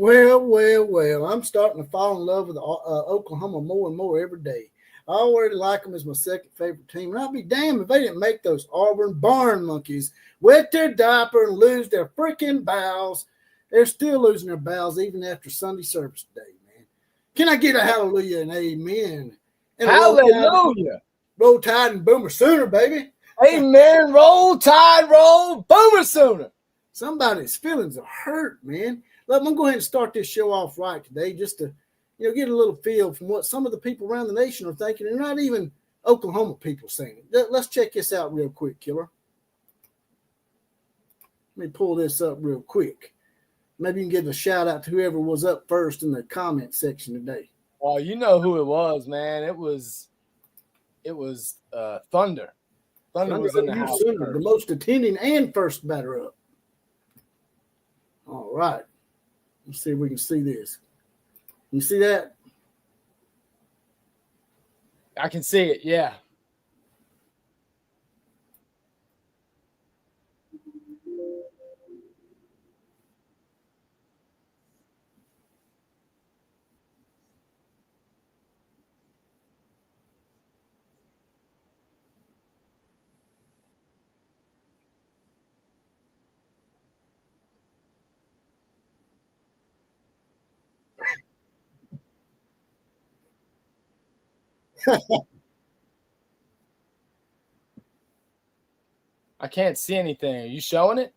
Well. I'm starting to fall in love with Oklahoma more and more every day. I already like them as my second favorite team, and I'd be damned if they didn't make those Auburn barn monkeys wet their diaper and lose their freaking bowels. They're still losing their bowels even after Sunday service today, man. Can I get a hallelujah and amen? And hallelujah. Roll Tide and Boomer Sooner, baby. Amen. Roll Tide, roll Boomer Sooner. Somebody's feelings are hurt, man. I'm going to go ahead and start this show off right today just to, get a little feel from what some of the people around the nation are thinking, and not even Oklahoma people saying. Let's check this out real quick, Killer. Let me pull this up real quick. Maybe you can give a shout out to whoever was up first in the comment section today. Well, you know who it was, man. It was Thunder. Thunder was in the house. The most attending and first batter up. All right. Let's see if we can see this. You see that? I can see it, yeah. I can't see anything. Are you showing it?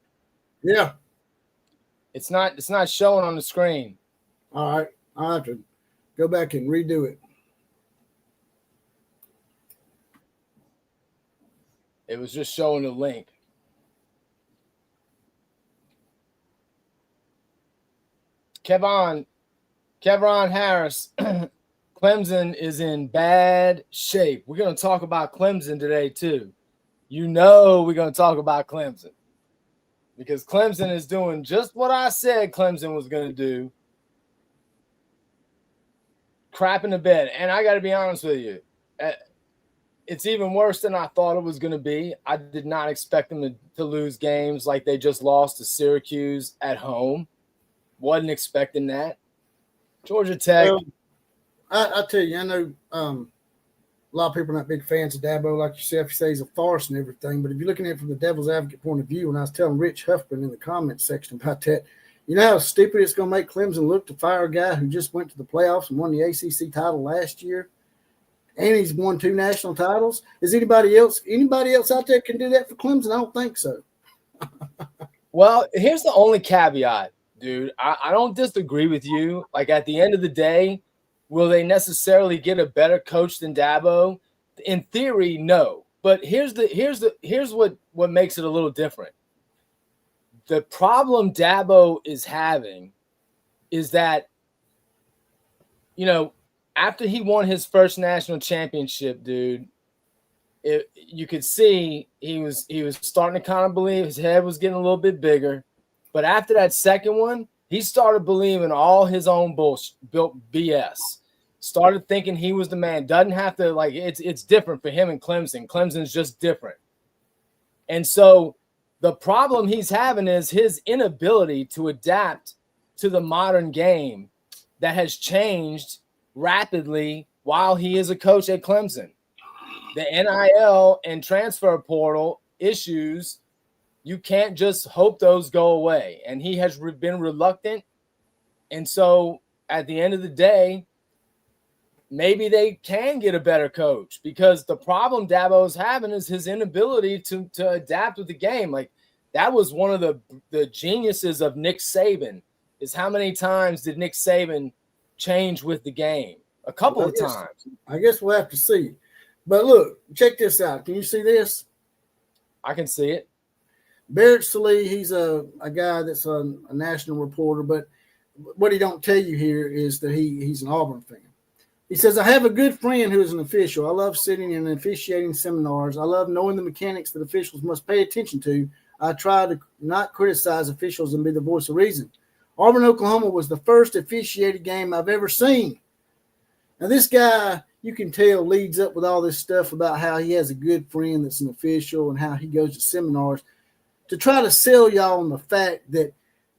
Yeah. It's not showing on the screen. All right. I'll have to go back and redo it. It was just showing the link. Kevon Harris, Clemson is in bad shape. We're going to talk about Clemson today, too. We're going to talk about Clemson because Clemson is doing just what I said Clemson was going to do. Crap in the bed. And I got to be honest with you. It's even worse than I thought it was going to be. I did not expect them to lose games like they just lost to Syracuse at home. Wasn't expecting that. Georgia Tech. Well, I tell you, I know a lot of people are not big fans of Dabo, like yourself. You say he's a farce and everything. But if you're looking at it from the devil's advocate point of view, when I was telling Rich Huffman in the comments section about that, you know how stupid it's going to make Clemson look to fire a guy who just went to the playoffs and won the ACC title last year, and he's won 2 national titles? Is anybody else out there can do that for Clemson? I don't think so. Well, here's the only caveat, dude. I don't disagree with you. Like, at the end of the day, will they necessarily get a better coach than Dabo? In theory, no. But here's what makes it a little different. The problem Dabo is having is that, after he won his first national championship, dude, you could see he was starting to kind of believe. His head was getting a little bit bigger. But after that second one, he started believing all his own built BS. Started thinking he was the man. Doesn't have to, it's different for him and Clemson. Clemson's just different. And so the problem he's having is his inability to adapt to the modern game that has changed rapidly while he is a coach at Clemson. The NIL and transfer portal issues, you can't just hope those go away. And he has been reluctant. And so at the end of the day, maybe they can get a better coach, because the problem Dabo's having is his inability to adapt with the game. Like, that was one of the geniuses of Nick Saban, is how many times did Nick Saban change with the game? A couple of times. I guess we'll have to see. But look, check this out. Can you see this? I can see it. Barrett Sallee, he's a guy that's a national reporter, but what he don't tell you here is that he's an Auburn fan. He says, I have a good friend who is an official. I love sitting in officiating seminars. I love knowing the mechanics that officials must pay attention to. I try to not criticize officials and be the voice of reason. Auburn, Oklahoma was the first officiated game I've ever seen. Now, this guy, you can tell, leads up with all this stuff about how he has a good friend that's an official and how he goes to seminars to try to sell y'all on the fact that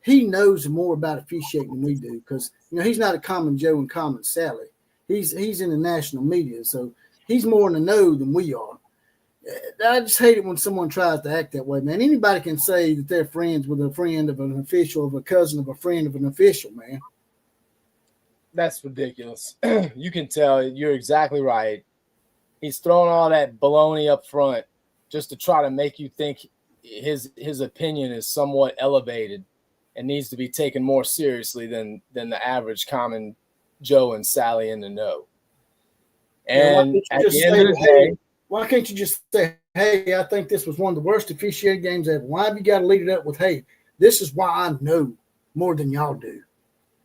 he knows more about officiating than we do because, he's not a common Joe and common Sally. He's in the national media, so he's more in the know than we are. I just hate it when someone tries to act that way, man. Anybody can say that they're friends with a friend of an official, of a cousin of a friend of an official, man. That's ridiculous. You can tell. You're exactly right. He's throwing all that baloney up front just to try to make you think his opinion is somewhat elevated and needs to be taken more seriously than the average common Joe and Sally in the know. And at the end of the day, why can't you just say, hey, I think this was one of the worst officiated games ever? Why have you got to lead it up with, hey, this is why I know more than y'all do?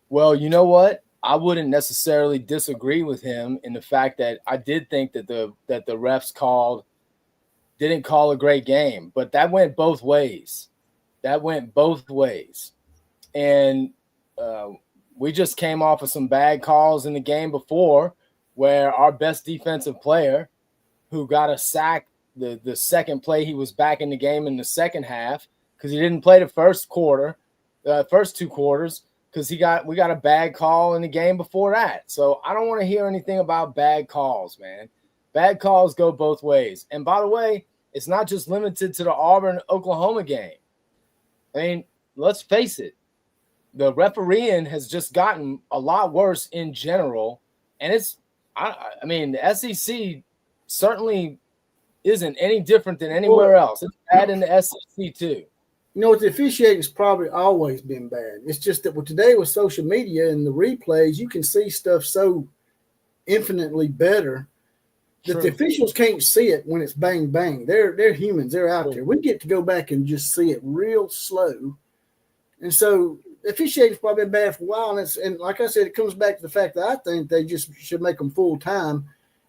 Well, you know what? I wouldn't necessarily disagree with him in the fact that I did think that the refs didn't call a great game, but that went both ways. And we just came off of some bad calls in the game before where our best defensive player, who got a sack the second play he was back in the game in the second half because he didn't play the first two quarters because we got a bad call in the game before that. So I don't want to hear anything about bad calls, man. Bad calls go both ways. And by the way, it's not just limited to the Auburn-Oklahoma game. I mean, let's face it. The refereeing has just gotten a lot worse in general. And I mean, the SEC certainly isn't any different than anywhere else. It's bad in the SEC too. The officiating's probably always been bad. It's just that today with social media and the replays, you can see stuff so infinitely better that the officials can't see it when it's bang, bang. They're humans. They're out there. We get to go back and just see it real slow. And so officiating's probably been bad for a while. And like I said, it comes back to the fact that I think they just should make them full-time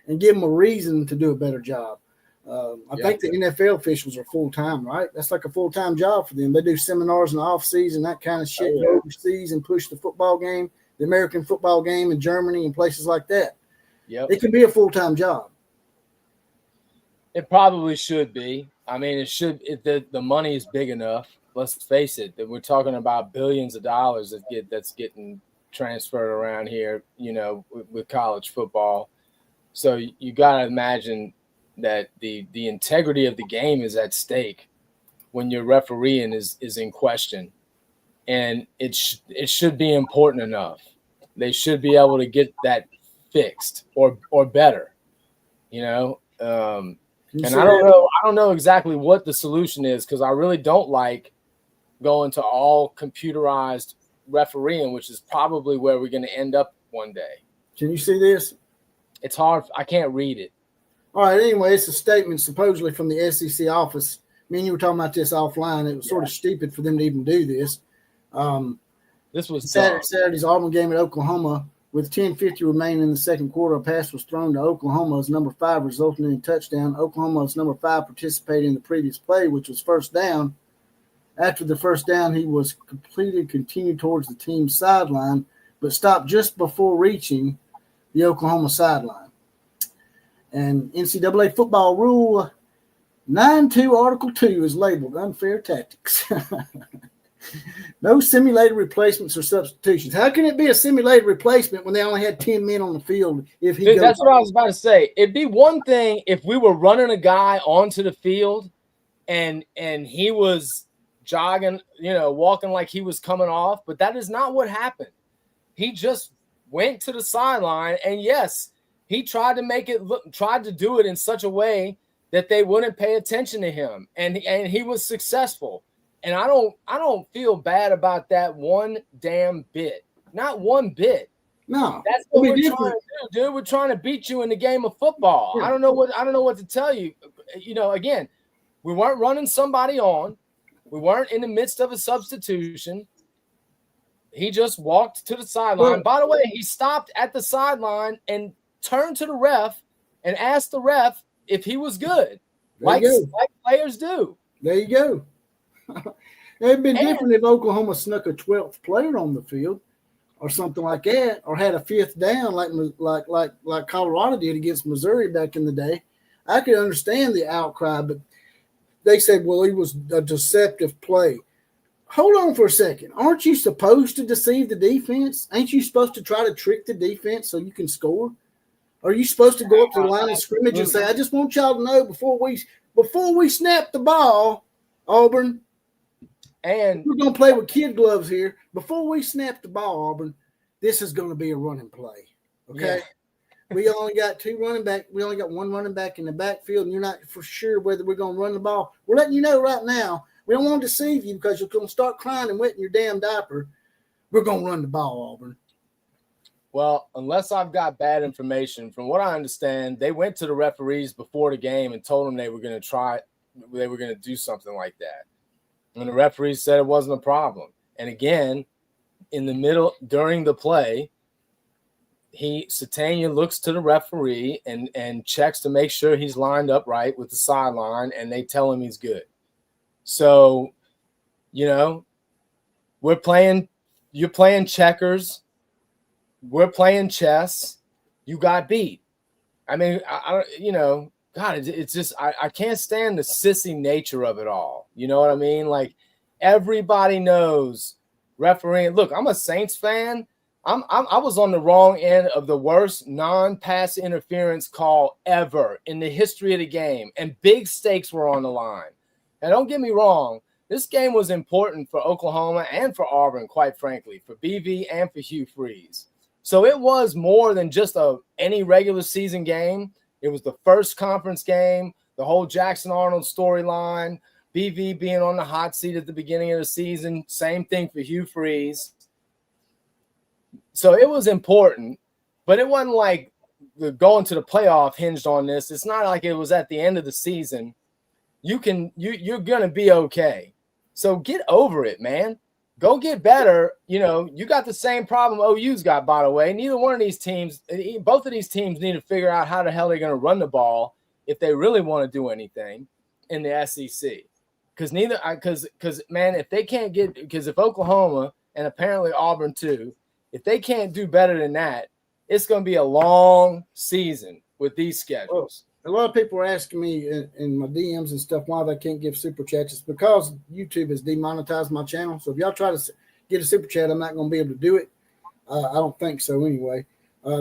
and give them a reason to do a better job. I think the NFL officials are full-time, right? That's like a full-time job for them. They do seminars in the off-season, that kind of shit, go overseas and push the football game, the American football game in Germany and places like that. Yep. It can be a full-time job. It probably should be. I mean, it should. The money is big enough. Let's face it. That we're talking about billions of dollars that's getting transferred around here. With college football. So you got to imagine that the integrity of the game is at stake when your refereeing is in question, and it should be important enough. They should be able to get that fixed or better. And I don't know exactly what the solution is because I really don't like going to all computerized refereeing, which is probably where we're going to end up one day. Can you see this? It's hard. I can't read it. All right. Anyway, it's a statement supposedly from the SEC office. Me and you were talking about this offline. It was sort of stupid for them to even do this. This was Saturday's Auburn game at Oklahoma. With 10:50 remaining in the second quarter, a pass was thrown to Oklahoma's number 5, resulting in a touchdown. Oklahoma's number 5 participated in the previous play, which was first down. After the first down, he was continued towards the team's sideline, but stopped just before reaching the Oklahoma sideline. And NCAA football rule 9.2 Article 2 is labeled unfair tactics. No simulated replacements or substitutions. How can it be a simulated replacement when they only had 10 men on the field? That's what I was about to say. It'd be one thing if we were running a guy onto the field and he was jogging, walking like he was coming off, but that is not what happened. He just went to the sideline, and yes, he tried to do it in such a way that they wouldn't pay attention to him, and he was successful. And I don't feel bad about that one damn bit. Not one bit. No. That's what we're trying to do, dude. We're trying to beat you in the game of football. Yeah. I don't know what to tell you. Again, we weren't running somebody on. We weren't in the midst of a substitution. He just walked to the sideline. Well, by the way, he stopped at the sideline and turned to the ref and asked the ref if he was good. Like players do. There you go. It'd been different if Oklahoma snuck a 12th player on the field or something like that, or had a 5th down like Colorado did against Missouri back in the day. I could understand the outcry, but they said, well, he was a deceptive play. hold on for a second. Aren't you supposed to deceive the defense? Ain't you supposed to try to trick the defense so you can score? Are you supposed to go up to the line of scrimmage and say, I just want y'all to know before we snap the ball, Auburn, and we're going to play with kid gloves here. Before we snap the ball, Auburn, this is going to be a running play. Okay? Yeah. We only got two running back. We only got one running back in the backfield, and you're not for sure whether we're going to run the ball. We're letting you know right now. We don't want to deceive you because you're going to start crying and wetting your damn diaper. We're going to run the ball, Auburn. Well, unless I've got bad information, from what I understand, they went to the referees before the game and told them they were going to do something like that. And the referees said it wasn't a problem. And again, in the middle, during the play, Satania looks to the referee and checks to make sure he's lined up right with the sideline, and they tell him he's good. So, you're playing checkers. We're playing chess. You got beat. I mean, God, it's just I can't stand the sissy nature of it all. You know what I mean? Like everybody knows refereeing. Look, I'm a Saints fan. I was on the wrong end of the worst non-pass interference call ever in the history of the game, and big stakes were on the line. Now, don't get me wrong. This game was important for Oklahoma and for Auburn, quite frankly, for BV and for Hugh Freeze. So it was more than just any regular season game. It was the first conference game, the whole Jackson Arnold storyline, BV being on the hot seat at the beginning of the season. Same thing for Hugh Freeze. So it was important, but it wasn't like going to the playoff hinged on this. It's not like it was at the end of the season. You're going to be okay. So get over it, man. Go get better. You got the same problem OU's got, by the way. Neither one of these teams, both of these teams need to figure out how the hell they're going to run the ball if they really want to do anything in the SEC. Because man, if they can't because if Oklahoma and apparently Auburn too, if they can't do better than that, it's going to be a long season with these schedules. A lot of people are asking me in my DMs and stuff why they can't give super chats. It's because YouTube has demonetized my channel. So if y'all try to get a super chat, I'm not going to be able to do it. I don't think so anyway.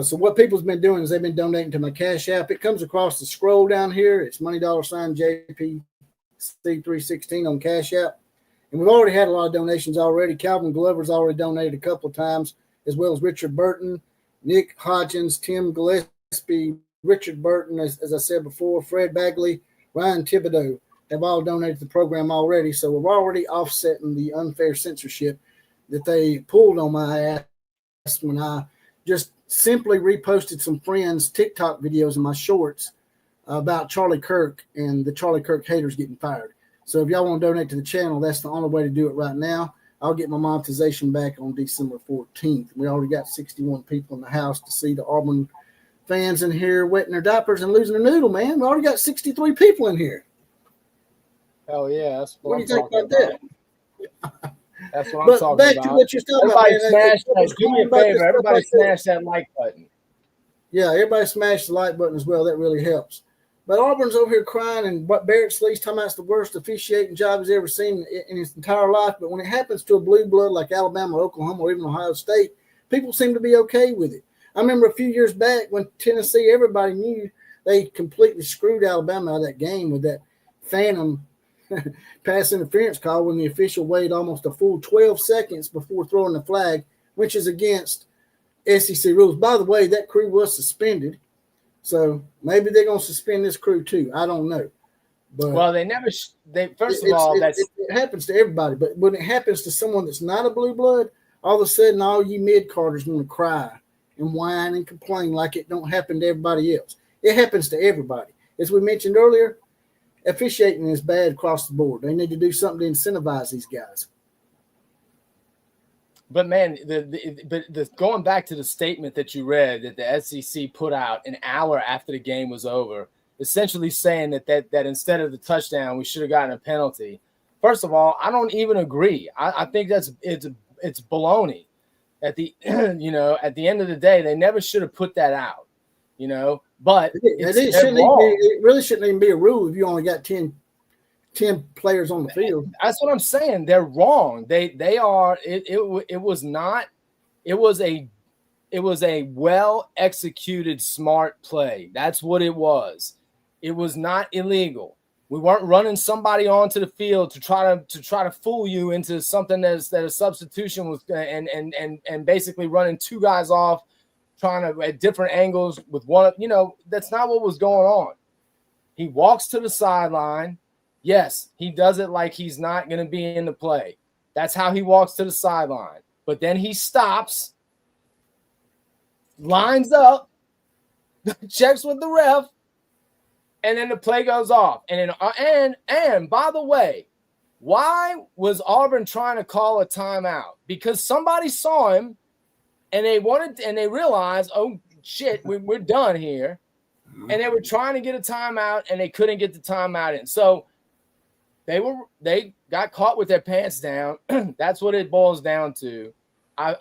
So what people's been doing is they've been donating to my Cash App. It comes across the scroll down here. It's $JPC316 on Cash App. And we've already had a lot of donations already. Calvin Glover's already donated a couple of times, as well as Richard Burton, Nick Hodgins, Tim Gillespie, Richard Burton, as I said before, Fred Bagley, Ryan Thibodeau have all donated to the program already. So we're already offsetting the unfair censorship that they pulled on my ass when I just simply reposted some friends' TikTok videos in my shorts about Charlie Kirk and the Charlie Kirk haters getting fired. So if y'all want to donate to the channel, that's the only way to do it right now. I'll get my monetization back on December 14th. We already got 61 people in the house to see the Auburn fans in here wetting their diapers and losing their noodle, man. We already got 63 people in here. Hell yeah. That's what do you think about that? That's what I'm talking back about. To what you're talking everybody about, smash that. Do me a favor. Everybody smash that like button. Yeah, everybody smash the like button as well. That really helps. But Auburn's over here crying, and what Barrett Slee's talking about is the worst officiating job he's ever seen in his entire life. But when it happens to a blue blood like Alabama or Oklahoma or even Ohio State, people seem to be okay with it. I remember a few years back when Tennessee, everybody knew they completely screwed Alabama out of that game with that phantom pass interference call when the official waited almost a full 12 seconds before throwing the flag, which is against SEC rules. By the way, that crew was suspended. So maybe they're going to suspend this crew too. I don't know. But well, they never. First of all, it happens to everybody. But when it happens to someone that's not a blue blood, all of a sudden all you mid-carders want to cry and whine and complain like it don't happen to everybody else. It happens to everybody. As we mentioned earlier, officiating is bad across the board. They need to do something to incentivize these guys. But man, going back to the statement that you read that the SEC put out an hour after the game was over, essentially saying that instead of the touchdown, we should have gotten a penalty. First of all, I don't even agree. I think it's baloney. At the at the end of the day, they never should have put that out. But it really shouldn't even be a rule if you only got 10 10 players on the field. That's what I'm saying. They're wrong. They are. It was not. It was a well executed smart play. That's what it was. It was not illegal. We weren't running somebody onto the field to try to fool you into something that a substitution was and basically running two guys off, trying to at different angles with one. That's not what was going on. He walks to the sideline. Yes, he does it like he's not going to be in the play. That's how he walks to the sideline. But then he stops, lines up, checks with the ref, and then the play goes off. And by the way, why was Auburn trying to call a timeout? Because somebody saw him, and they realized, oh shit, we're done here, and they were trying to get a timeout, and they couldn't get the timeout in. So they got caught with their pants down. That's what it boils down to. I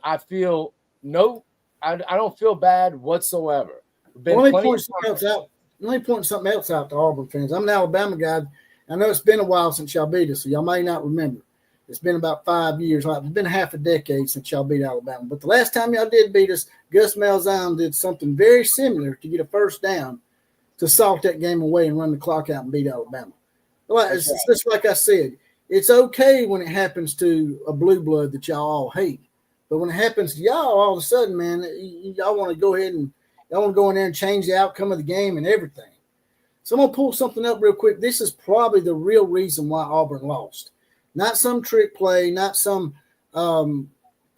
don't feel bad whatsoever. Let me point something else out to Auburn fans. I'm an Alabama guy. I know it's been a while since y'all beat us, so y'all may not remember. It's been about 5 years. It's been half a decade since y'all beat Alabama. But the last time y'all did beat us, Gus Malzahn did something very similar to get a first down to salt that game away and run the clock out and beat Alabama. It's just like I said, it's okay when it happens to a blue blood that y'all all hate. But when it happens to y'all, all of a sudden, man, y'all want to go ahead and y'all want to go in there and change the outcome of the game and everything. So I'm going to pull something up real quick. This is probably the real reason why Auburn lost. Not some trick play, not some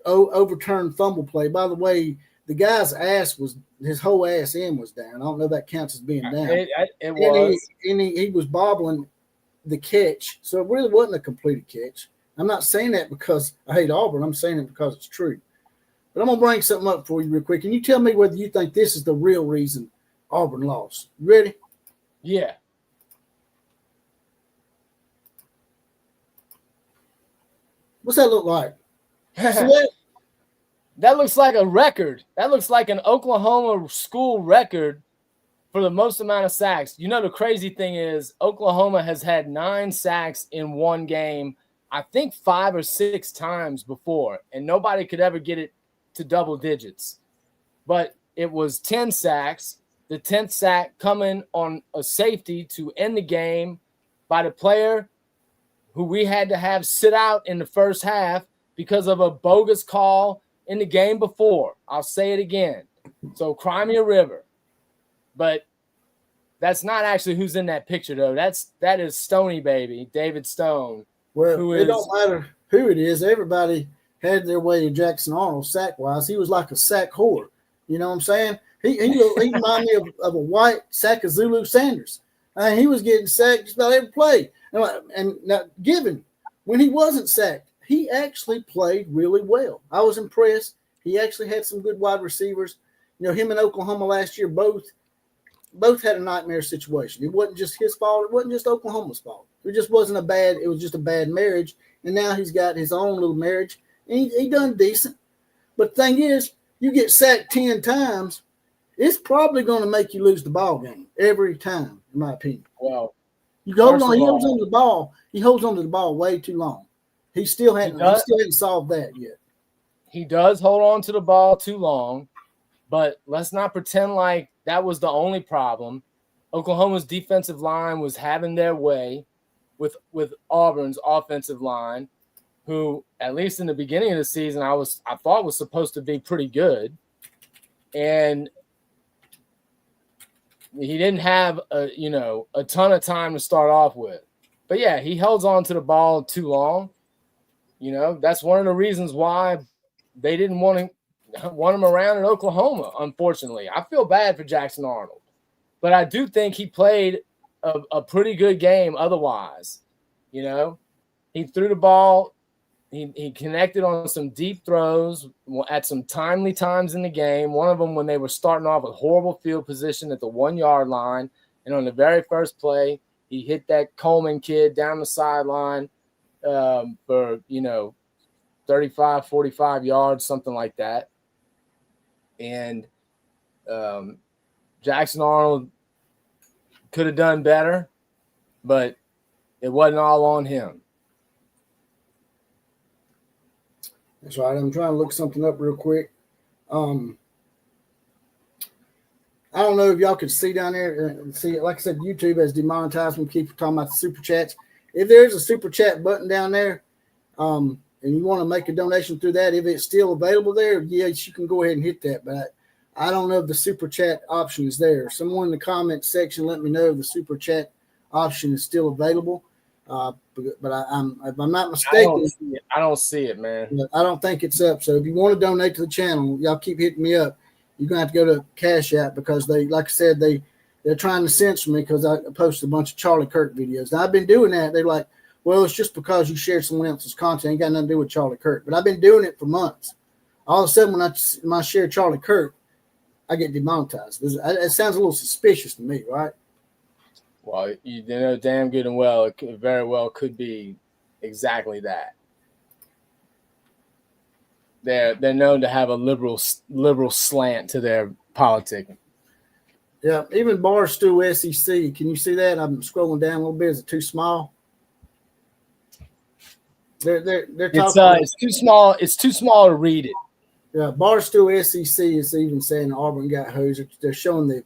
overturned fumble play. By the way, the guy's his whole ass end was down. I don't know if that counts as being down. It was. He was bobbling the catch, so it really wasn't a completed catch. I'm not saying that because I hate Auburn. I'm saying it because it's true. But I'm going to bring something up for you real quick. Can you tell me whether you think this is the real reason Auburn lost? You ready? Yeah. What's that look like? That looks like a record. That looks like an Oklahoma school record for the most amount of sacks. The crazy thing is Oklahoma has had 9 sacks in one game, I think 5 or 6 times before, and nobody could ever get it to double digits. But it was 10 sacks, the 10th sack coming on a safety to end the game by the player who we had to have sit out in the first half because of a bogus call in the game before. I'll say it again. So cry me a river. But that's not actually who's in that picture, though. That is Stoney baby, David Stone. Well, it don't matter who it is. Everybody had their way of Jackson Arnold sack-wise. He was like a sack whore. You know what I'm saying? He reminded me of a white Zulu Sanders. He was getting sacked just about every play. And now, given when he wasn't sacked, he actually played really well. I was impressed. He actually had some good wide receivers. Him and Oklahoma last year both had a nightmare situation. It wasn't just his fault. It wasn't just Oklahoma's fault. It was just a bad marriage. And now he's got his own little marriage. And he done decent. But the thing is, you get sacked 10 times, it's probably going to make you lose the ball game every time, in my opinion. Well, he holds on to the ball. He holds on to the ball way too long. He still hadn't solved that yet. He does hold on to the ball too long, but let's not pretend like that was the only problem. Oklahoma's defensive line was having their way with Auburn's offensive line, who, at least in the beginning of the season, I thought was supposed to be pretty good. And he didn't have a ton of time to start off with. But yeah, he held on to the ball too long. That's one of the reasons why they didn't want him around in Oklahoma, unfortunately. I feel bad for Jackson Arnold. But I do think he played a pretty good game otherwise. He threw the ball. He connected on some deep throws at some timely times in the game. One of them when they were starting off with horrible field position at the 1-yard line. And on the very first play, he hit that Coleman kid down the sideline for, 35, 45 yards, something like that. And Jackson Arnold could have done better, but It wasn't all on him. That's right. I'm trying to look something up real quick. I don't know if y'all could see down there and see. Like I said, YouTube has demonetized me. Keep talking about the super chats. If there's a super chat button down there, and you want to make a donation through that, if it's still available there, yes, you can go ahead and hit that. But I don't know if the super chat option is there. Someone in the comment section let me know if the super chat option is still available. But if I'm not mistaken, I don't see it, man. I don't think it's up. So if you want to donate to the channel, y'all keep hitting me up. You're gonna have to go to Cash App because they, like I said, they're trying to censor me because I posted a bunch of Charlie Kirk videos. Now I've been doing that. They're like, well, it's just because you shared someone else's content. Ain't got nothing to do with Charlie Kirk. But I've been doing it for months. All of a sudden, when I share Charlie Kirk, I get demonetized. It sounds a little suspicious to me, right? Well, you know damn good and well it very well could be exactly that. They're known to have a liberal slant to their politicking. Yeah, even Barstool SEC. Can you see that? I'm scrolling down a little bit. Is it too small? They're talking. It's too small. It's too small to read it. Yeah, Barstool SEC is even saying Auburn got hosed. They're showing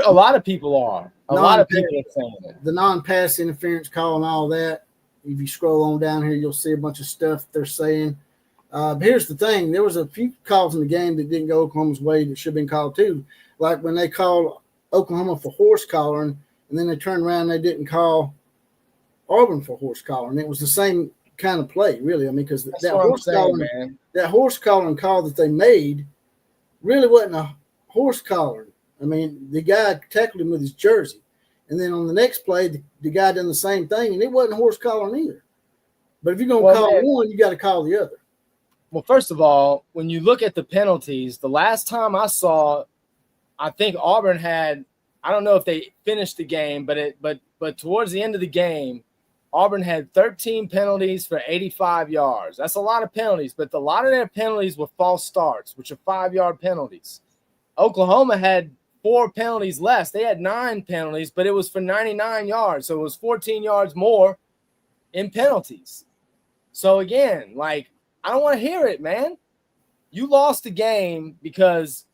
a lot of people are. A lot of people are saying it. The non-pass interference call and all that. If you scroll on down here, you'll see a bunch of stuff they're saying. But here's the thing. There was a few calls in the game that didn't go Oklahoma's way that should have been called too. Like when they called Oklahoma for horse collaring, and then they turned around and they didn't call Auburn for horse collaring. It was the same kind of play, really. I mean, because that horse collaring call that they made really wasn't a horse collaring. I mean, the guy tackled him with his jersey. And then on the next play, the guy done the same thing, and it wasn't horse collaring either. But if you're going to call one, you got to call the other. Well, first of all, when you look at the penalties, the last time I saw, I think Auburn had, I don't know if they finished the game, but towards the end of the game, Auburn had 13 penalties for 85 yards. That's a lot of penalties, but a lot of their penalties were false starts, which are 5-yard penalties. Oklahoma had 4 penalties less. They had 9 penalties, but it was for 99 yards. So it was 14 yards more in penalties. So again, like, I don't want to hear it, man. You lost the game because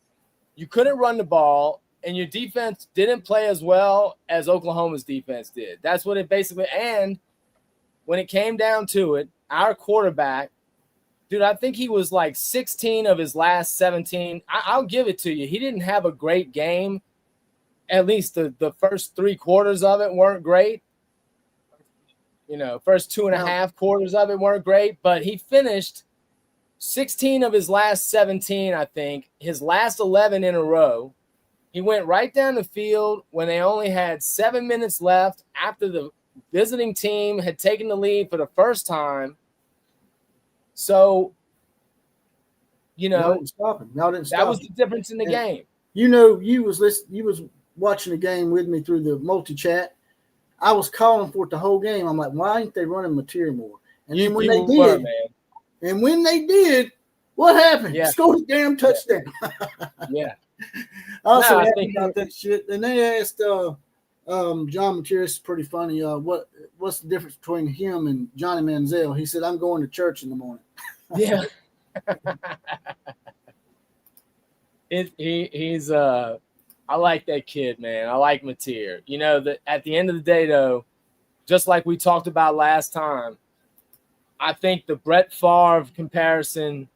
you couldn't run the ball and your defense didn't play as well as Oklahoma's defense did. That's what it basically, and when it came down to it, our quarterback, dude, I think he was like 16 of his last 17. I'll give it to you. He didn't have a great game. At least the first 3 quarters of it weren't great. You know, first 2.5 quarters of it weren't great, but he finished 16 of his last 17, I think, his last 11 in a row. He went right down the field when they only had 7 minutes left after the visiting team had taken the lead for the first time. So, you know, Y'all didn't stop that was the difference in the game. You know, you was watching the game with me through the multi-chat. I was calling for it the whole game. I'm like, why ain't they running material more? And then when they did, what happened? Yeah. Scored a damn touchdown. Yeah. Also, I think about that shit. And they asked John Mateer, it's pretty funny. What's the difference between him and Johnny Manziel? He said, I'm going to church in the morning. Yeah. He's I like that kid, man. I like Mateer. You know, that at the end of the day, though, just like we talked about last time, I think the Brett Favre comparison,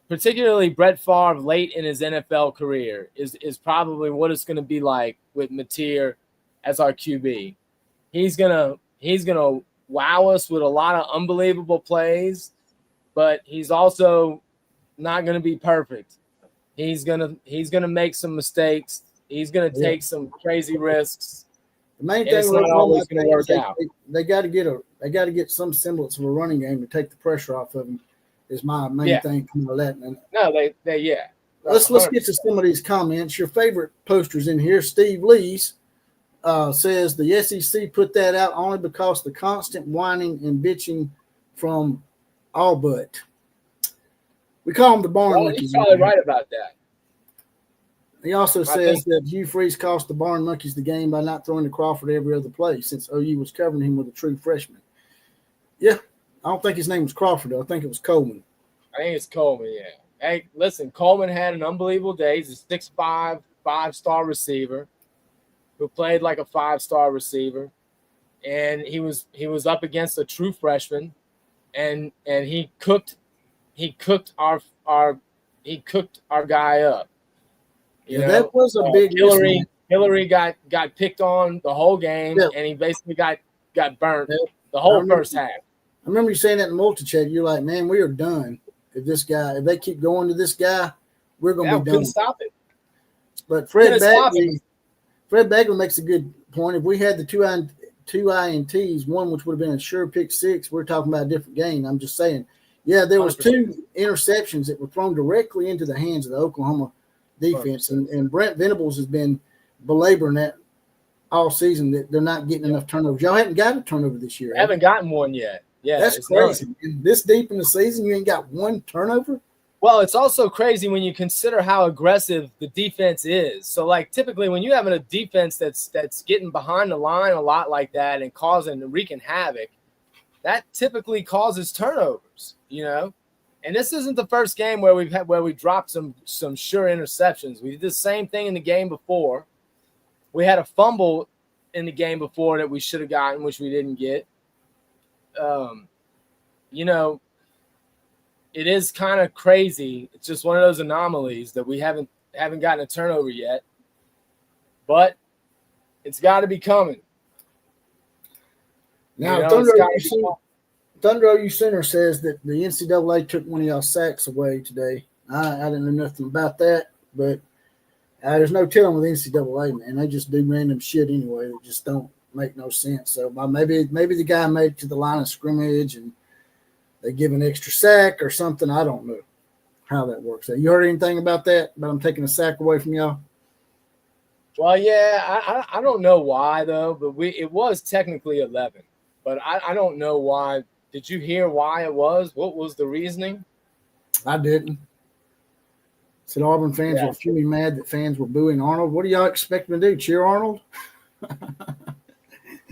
particularly Brett Favre late in his NFL career, is probably what it's going to be like with Mateer as our QB. He's gonna wow us with a lot of unbelievable plays, but he's also not going to be perfect. He's gonna make some mistakes. He's gonna take some crazy risks. The main thing it's not always going to work out. They got to get some semblance of a running game to take the pressure off of him. Is my main thing coming to that. No, they Let's get to some of these comments. Your favorite posters in here. Steve Lee's says the SEC put that out only because the constant whining and bitching from all but. We call them the barn monkeys. He's probably right about that. He also I says think that Hugh Freeze cost the Barn Monkeys the game by not throwing to Crawford every other play since OU was covering him with a true freshman. Yeah, I don't think his name was Crawford, though. I think it was Coleman. it's Coleman, yeah. Hey, listen, Coleman had an unbelievable day. He's a 6'5", 5-star receiver who played like a 5-star receiver. And he was up against a true freshman, and he cooked our guy up. You know, that was a big Hillary got picked on the whole game, and he basically got burnt the whole first half. I remember you saying that in the multi-chat. You're like, man, we are done. If they keep going to this guy, we're going to be done. Couldn't stop it. But Fred Bagley makes a good point. If we had the two INTs, one which would have been a sure pick six, we're talking about a different game. I'm just saying, yeah, there was 2 interceptions that were thrown directly into the hands of the Oklahoma defense, and Brent Venables has been belaboring that all season that they're not getting enough turnovers. Y'all haven't got a turnover this year. Haven't gotten one yet. Yeah, that's crazy. This deep in the season, you ain't got one turnover. Well, it's also crazy when you consider how aggressive the defense is. So, like, typically when you have a defense that's getting behind the line a lot like that and wreaking havoc, that typically causes turnovers, you know. And this isn't the first game where we dropped some sure interceptions. We did the same thing in the game before. We had a fumble in the game before that we should have gotten, which we didn't get. You know, it is kind of crazy. It's just one of those anomalies that we haven't gotten a turnover yet. But it's got to be coming. Now, Thunder OU Center says that the NCAA took one of y'all sacks away today. I didn't know nothing about that, but there's no telling with NCAA, man. They just do random shit anyway that just don't make no sense. So maybe the guy made it to the line of scrimmage and they give an extra sack or something. I don't know how that works. You heard anything about that? About them taking a sack away from y'all? Well, yeah, I don't know why though, but it was technically 11, but I don't know why. Did you hear why it was? What was the reasoning? I didn't. Said Auburn fans were fuming mad that fans were booing Arnold. What do y'all expect him to do? Cheer Arnold?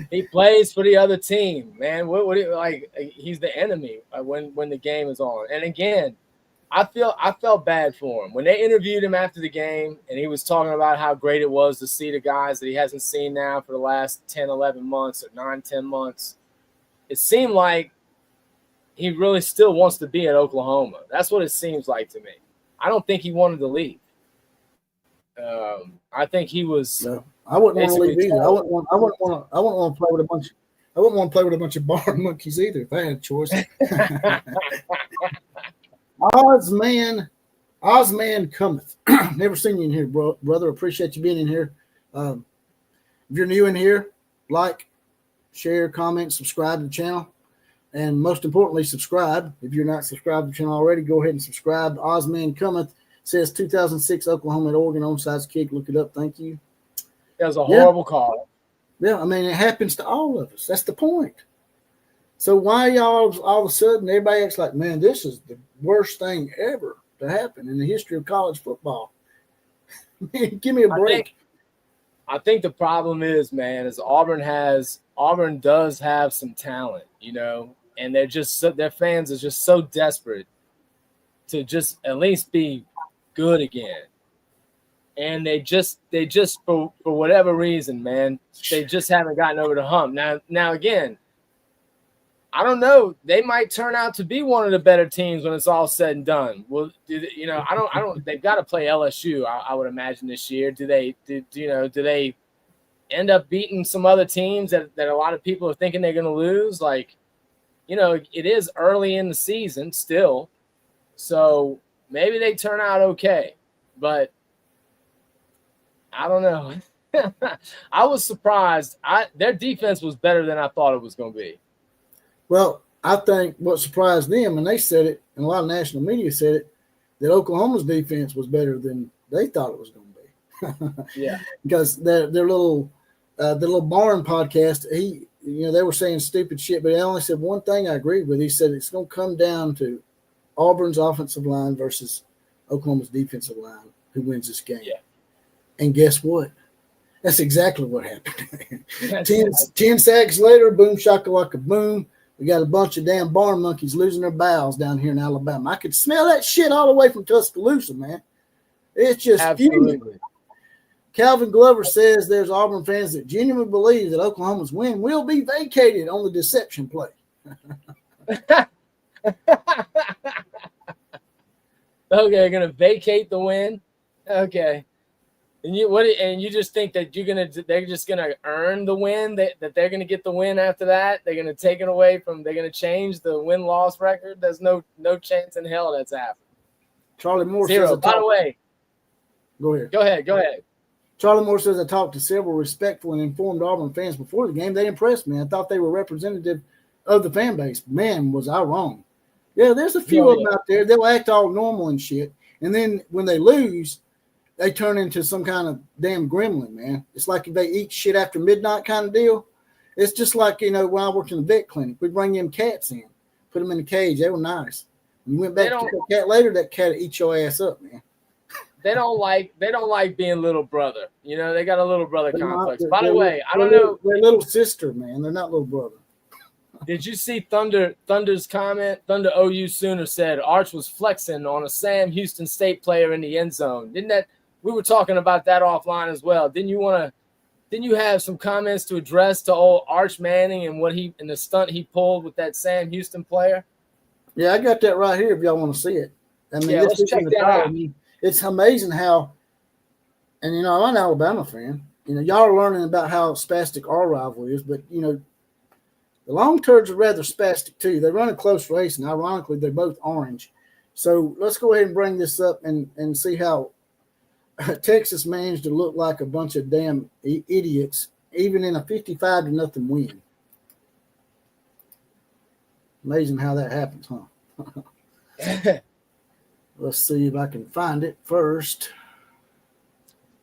He plays for the other team, man. What like? He's the enemy when the game is on. And again, I felt bad for him when they interviewed him after the game, and he was talking about how great it was to see the guys that he hasn't seen now for the last 10, 11 months or 9, 10 months. It seemed like he really still wants to be at Oklahoma. That's what it seems like to me. I don't think he wanted to leave. I think he was. No, I wouldn't want to leave either. I wouldn't want to play with a bunch. I wouldn't want to play with a bunch of barn monkeys either if I had a choice. Ozman cometh. Never seen you in here, brother. Appreciate you being in here. If you're new in here, like, share, comment, subscribe to the channel. And most importantly, subscribe. If you're not subscribed to the channel already, go ahead and subscribe. Ozman cometh. Says 2006 Oklahoma at Oregon onside kick. Look it up. Thank you. That was a horrible call. Yeah, I mean, it happens to all of us. That's the point. So why y'all all of a sudden everybody acts like, man, this is the worst thing ever to happen in the history of college football? Man, give me a break. I think the problem is, man, is Auburn does have some talent, you know, and their fans are just so desperate to just at least be good again. And they just for whatever reason, man, they just haven't gotten over the hump. Now again, I don't know. They might turn out to be one of the better teams when it's all said and done. Well, you know, I don't. They've got to play LSU. I would imagine this year. Do they end up beating some other teams that a lot of people are thinking they're going to lose? Like, you know, it is early in the season still, so maybe they turn out okay. But I don't know. I was surprised. Their defense was better than I thought it was going to be. Well, I think what surprised them, and they said it, and a lot of national media said it, that Oklahoma's defense was better than they thought it was going to be. Yeah, because their little barn podcast, they were saying stupid shit, but he only said one thing I agreed with. He said it's going to come down to Auburn's offensive line versus Oklahoma's defensive line who wins this game. Yeah. And guess what? That's exactly what happened. That's 10 sacks later, boom, shakalaka, boom. We got a bunch of damn barn monkeys losing their bowels down here in Alabama. I could smell that shit all the way from Tuscaloosa, man. It's just absolutely. fuming. Calvin Glover says there's Auburn fans that genuinely believe that Oklahoma's win will be vacated on the deception play. Okay, gonna vacate the win. Okay. And you just think that they're just gonna earn the win, that they're gonna get the win after that? They're gonna take it away they're gonna change the win-loss record? There's no chance in hell that's happening. Charlie Moore Zero. says, By the way, go ahead. Go ahead. Charlie Moore says, I talked to several respectful and informed Auburn fans before the game. They impressed me. I thought they were representative of the fan base. Man, was I wrong. Yeah, there's a few of them out there. They'll act all normal and shit. And then when they lose, they turn into some kind of damn gremlin, man. It's like if they eat shit after midnight kind of deal. It's just like, when I worked in the vet clinic, we'd bring them cats in, put them in a cage. They were nice. When you went back to the cat later, that cat would eat your ass up, man. They don't like being little brother. They got a little brother complex. By the way, I don't know. They're little sister, man. They're not little brother. Did you see Thunder's comment? Thunder OU Sooner said Arch was flexing on a Sam Houston State player in the end zone. We were talking about that offline as well. Didn't you have some comments to address to old Arch Manning and the stunt he pulled with that Sam Houston player? Yeah, I got that right here if y'all want to see it. I mean, let's check that out. It's amazing how, and I'm an Alabama fan. Y'all are learning about how spastic our rival is, but the long turds are rather spastic too. They run a close race, and ironically, they're both orange. So let's go ahead and bring this up and see how Texas managed to look like a bunch of damn idiots, even in a 55-0 win. Amazing how that happens, huh? Let's see if I can find it first.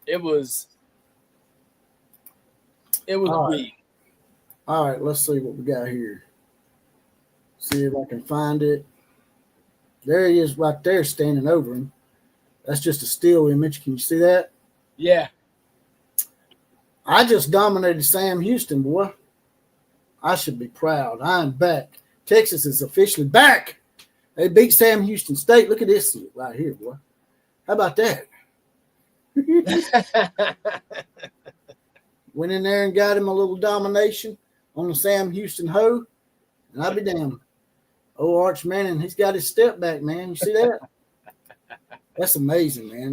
It was weak. All right, let's see what we got here. See if I can find it. There he is right there standing over him. That's just a still image. Can you see that? Yeah. I just dominated Sam Houston, boy. I should be proud. I'm back. Texas is officially back. They beat Sam Houston State. Look at this right here, boy. How about that? Went in there and got him a little domination on the Sam Houston hoe. And I'll be damned. Oh, Arch Manning, he's got his step back, man. You see that? That's amazing, man.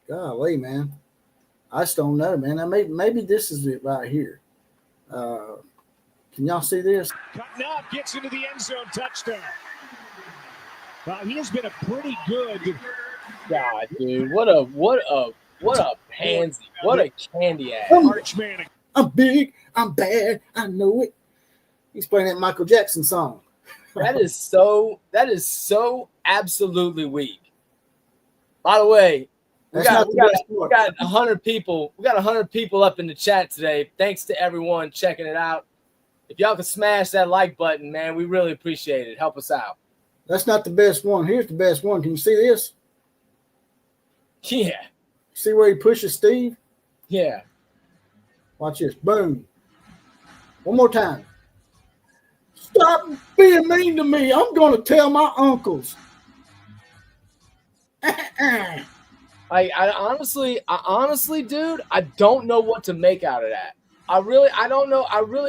Golly, man. I just don't know, man. Maybe this is it right here. Can y'all see this? Cutting up, gets into the end zone, touchdown. He has been a pretty good. God, dude, what a pansy, what a candy ass. Arch Manning. I'm big, I'm bad, I know it. He's playing that Michael Jackson song. That is so absolutely weak. By the way, we got 100 people. We got 100 people up in the chat today. Thanks to everyone checking it out. If y'all can smash that like button, man, we really appreciate it. Help us out. That's not the best one. Here's the best one. Can you see this? Yeah. See where he pushes Steve? Yeah. Watch this. Boom. One more time. Stop being mean to me. I'm going to tell my uncles. I honestly, dude, I don't know what to make out of that. I really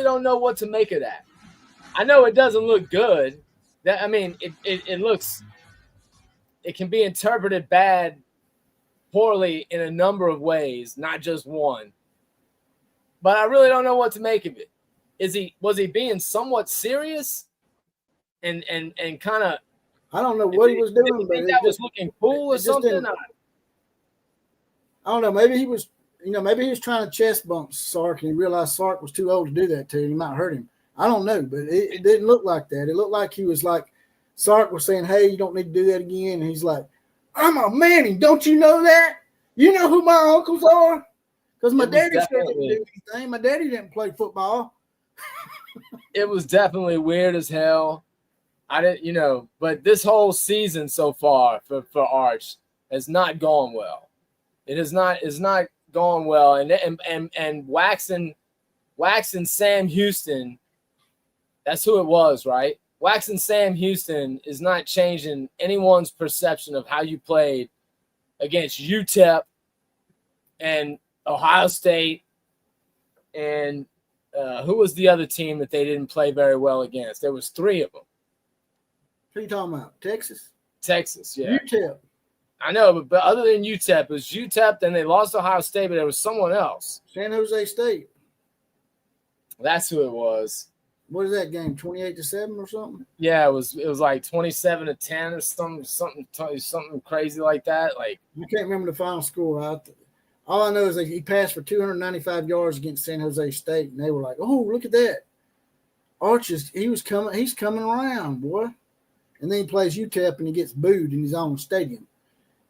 don't know what to make of that. I know it doesn't look good. It can be interpreted poorly in a number of ways, not just one. But I really don't know what to make of it. Was he being somewhat serious and kind of? I don't know what he was doing, but that was looking cool or something. I don't know. Maybe he was, maybe he was trying to chest bump Sark and he realized Sark was too old to do that to him. He might hurt him. I don't know, but it didn't look like that. It looked like he was like Sark was saying, "Hey, you don't need to do that again." And he's like, "I'm a Manning. Don't you know that? You know who my uncles are? Because my daddy didn't do anything. My daddy didn't play football." It was definitely weird as hell. I didn't, but this whole season so far for Arch has not gone well. It has not going well, and waxing Sam Houston. That's who it was, right? Waxing Sam Houston is not changing anyone's perception of how you played against UTEP and Ohio State, and who was the other team that they didn't play very well against? There was 3 of them. Who you talking about? Texas, yeah. UTEP. I know, but other than UTEP, it was UTEP. Then they lost to Ohio State, but there was someone else. San Jose State. That's who it was. What is that game? 28-7 or something? Yeah, it was like 27-10 or something crazy like that. Like, I can't remember the final score. All I know is that he passed for 295 yards against San Jose State, and they were like, "Oh, look at that! Arches, he's coming around, boy." And then he plays UTEP and he gets booed in his own stadium.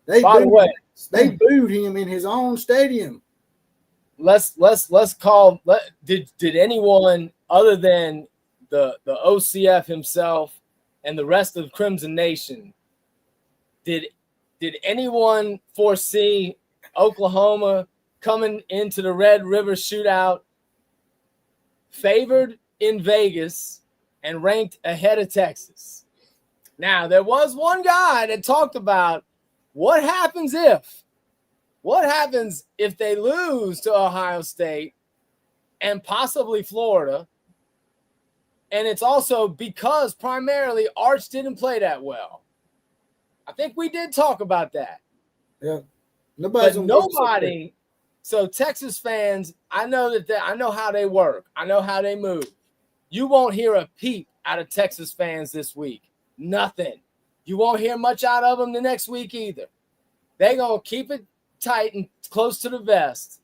They booed him in his own stadium. Let's call. Did anyone other than the OCF himself and the rest of Crimson Nation, did anyone foresee Oklahoma coming into the Red River Shootout favored in Vegas and ranked ahead of Texas? Now, there was one guy that talked about what happens if they lose to Ohio State and possibly Florida. And it's also because primarily Arch didn't play that well. I think we did talk about that. Yeah. Nobody. So Texas fans, I know how they work. I know how they move. You won't hear a peep out of Texas fans this week. Nothing. You won't hear much out of them the next week either. They're going to keep it tight and close to the vest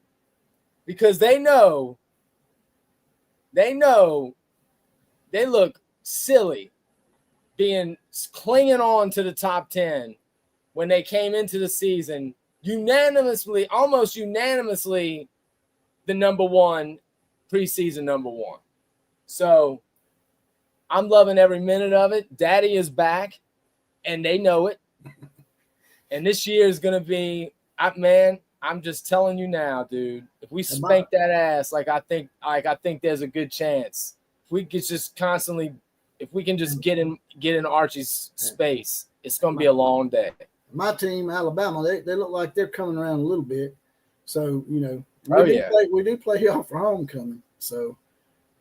because they know they look silly clinging on to the top 10 when they came into the season almost unanimously the number 1 preseason number 1. So I'm loving every minute of it. Daddy is back and they know it. And this year is going to be, I'm just telling you now, dude, if we spank that ass, I think there's a good chance. If we could just constantly, if we can just get in Archie's space, it's going to be a long day. My team, Alabama, they look like they're coming around a little bit. So, we do play y'all for homecoming. So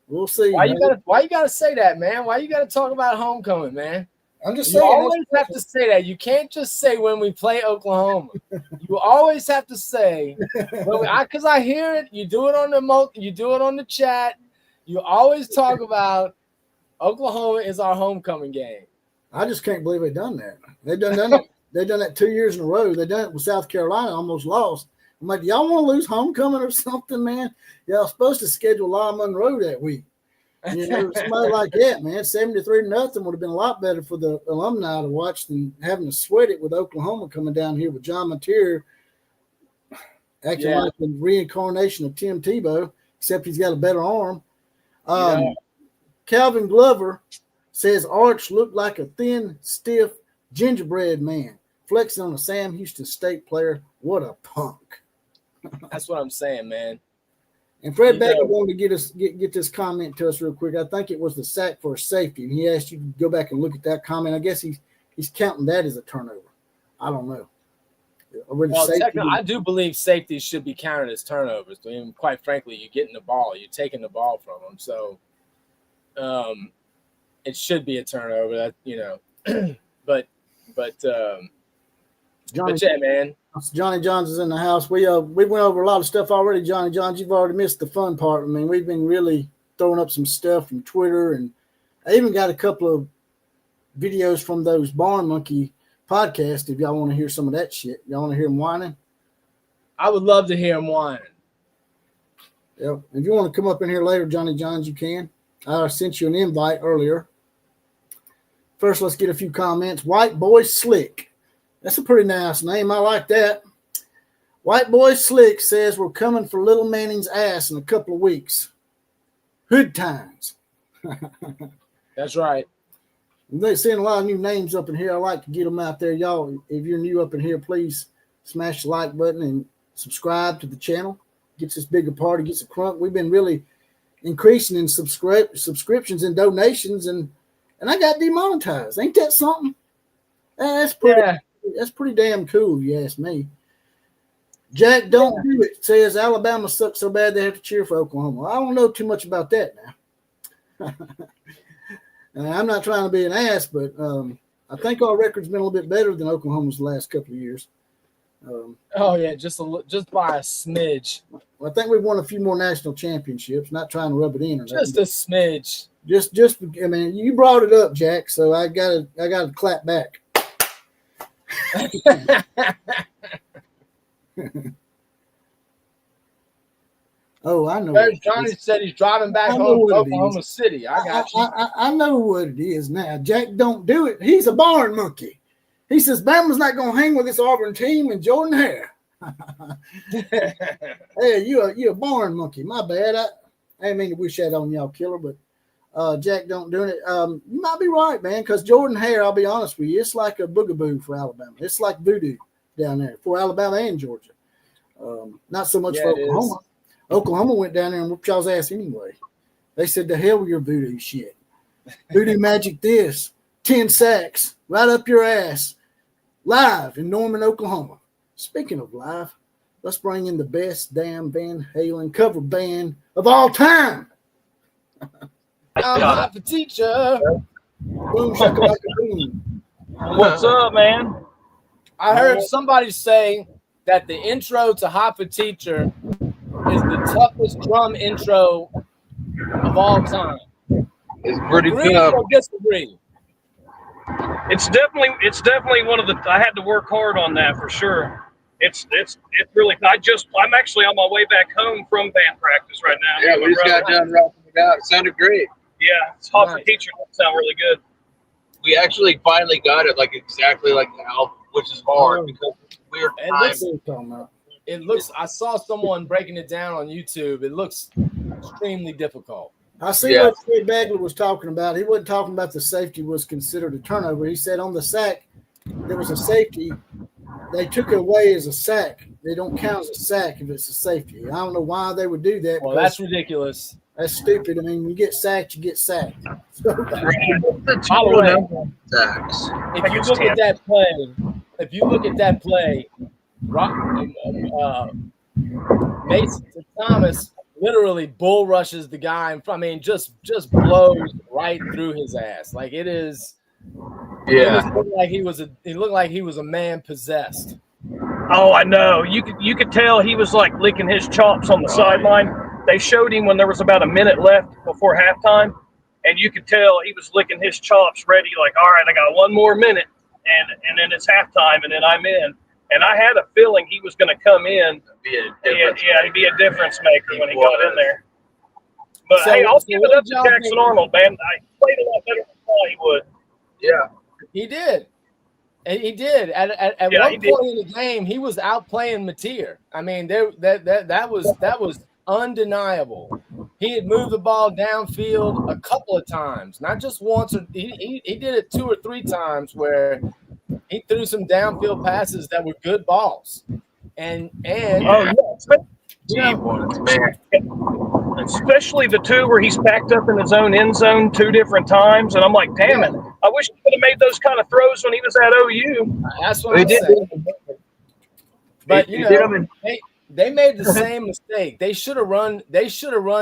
we'll see. Why you gotta say that, man? Why you gotta talk about homecoming, man? I'm just saying. You always have to say that. You can't just say when we play Oklahoma. You always have to say, because I hear it. You do it on the chat. You always talk about Oklahoma is our homecoming game. I just can't believe they've done that. They've done that. They've done that 2 years in a row. They done it with South Carolina, almost lost. I'm like, y'all want to lose homecoming or something, man? Y'all supposed to schedule La Monroe that week. Somebody like that, man. 73-0 would have been a lot better for the alumni to watch than having to sweat it with Oklahoma coming down here with John Mateer acting like the reincarnation of Tim Tebow, except he's got a better arm. Calvin Glover says Arch looked like a thin, stiff gingerbread man flexing on a Sam Houston State player. What a punk. That's what I'm saying, man. And Fred Becker wanted to get this comment to us real quick. I think it was the sack for a safety, and he asked you to go back and look at that comment. I guess he's counting that as a turnover. I don't know. I do believe safeties should be counted as turnovers. I mean, quite frankly, you're getting the ball, you're taking the ball from them, so it should be a turnover. But yeah, man. Johnny Johns is in the house. We went over a lot of stuff already, Johnny Johns. You've already missed the fun part. I mean, we've been really throwing up some stuff from Twitter, and I even got a couple of videos from those Barn Monkey podcasts. If y'all want to hear some of that shit, y'all want to hear him whining? I would love to hear him whining. Yeah. If you want to come up in here later, Johnny Johns, you can. I sent you an invite earlier. First, let's get a few comments. White Boy Slick. That's a pretty nice name. I like that. White Boy Slick says we're coming for Little Manning's ass in a couple of weeks. Hood times. That's right. They're seeing a lot of new names up in here. I like to get them out there. Y'all, if you're new up in here, please smash the like button and subscribe to the channel. Gets us bigger party, gets a crunk. We've been really increasing in subscriptions and donations, and I got demonetized. Ain't that something? That's pretty damn cool, if you ask me. Jack, don't do it. Says Alabama sucks so bad they have to cheer for Oklahoma. I don't know too much about that now. I'm not trying to be an ass, but I think our record's been a little bit better than Oklahoma's the last couple of years. Just by a smidge. Well, I think we've won a few more national championships. Not trying to rub it in, or just a smidge. Just. I mean, you brought it up, Jack. So I gotta clap back. Oh, I know. Johnny said he's driving back home to Oklahoma City. I got you. I know what it is now. Jack, don't do it. He's a barn monkey. He says Bama's not going to hang with this Auburn team and Jordan Hare. Hey, you a barn monkey. My bad. I didn't mean to wish that on y'all, killer, but Jack, don't do it. You might be right, man, because Jordan Hare, I'll be honest with you, it's like a boogaboo for Alabama. It's like voodoo down there for Alabama and Georgia. Not so much for Oklahoma. Oklahoma went down there and whooped y'all's ass anyway. They said, the hell with your voodoo shit. Voodoo magic this. 10 sacks right up your ass. Live in Norman, Oklahoma. Speaking of live, let's bring in the best damn Van Halen cover band of all time. I'm not the teacher. Boom, shakalaka, boom. What's up, man? I heard somebody say that the intro to Hot for Teacher is the toughest drum intro of all time. It's pretty Agree tough. or disagree? It's definitely one of the. I had to work hard on that for sure. It's really. I'm actually on my way back home from band practice right now. Yeah, we just got done rocking it out. It sounded great. Yeah, it's Hot for Teacher. That sound really good. We actually finally got it like exactly like the album, which is hard because it's weird time. It looks. I saw someone breaking it down on YouTube. It looks extremely difficult. I see what Fred Bagley was talking about. He wasn't talking about the safety was considered a turnover. He said on the sack, there was a safety. They took it away as a sack. They don't count as a sack if it's a safety. I don't know why they would do that. Well, that's ridiculous. That's stupid. I mean, you get sacked, you get sacked. So, by the way, if you look at that play, Mason Thomas literally bull rushes the guy in front. I mean, just blows right through his ass. Like it is. Yeah. It looked like he was a man possessed. Oh, I know. You could tell he was like licking his chops on the sideline. They showed him when there was about a minute left before halftime, and you could tell he was licking his chops, ready. Like, all right, I got one more minute, and then it's halftime, and then I'm in. And I had a feeling he was going to come in. He'd be a difference maker when he got in there. But, hey, I'll give it up to Jackson Arnold, man. I played a lot better than I thought he would. Yeah. He did. He did. At one point in the game, he was outplaying Mateer. I mean, that was undeniable. He had moved the ball downfield a couple of times, not just once. He did it 2 or 3 times where he threw some downfield passes that were good balls. Especially the 2 where he's backed up in his own end zone 2 different times, and I'm like, damn it! I wish he could have made those kind of throws when he was at OU. That's what I'm saying. But you know, they made the same mistake. They should have run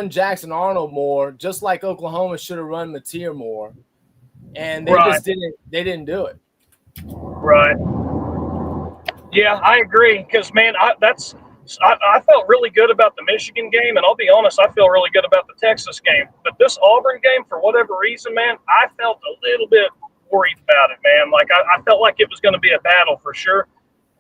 Jackson Arnold more, just like Oklahoma should have run Mateer more, and they just didn't. They didn't do it. Right. Yeah, I agree. Because man, I felt really good about the Michigan game, and I'll be honest, I feel really good about the Texas game. But this Auburn game, for whatever reason, man, I felt a little bit worried about it, man. Like I felt like it was going to be a battle for sure.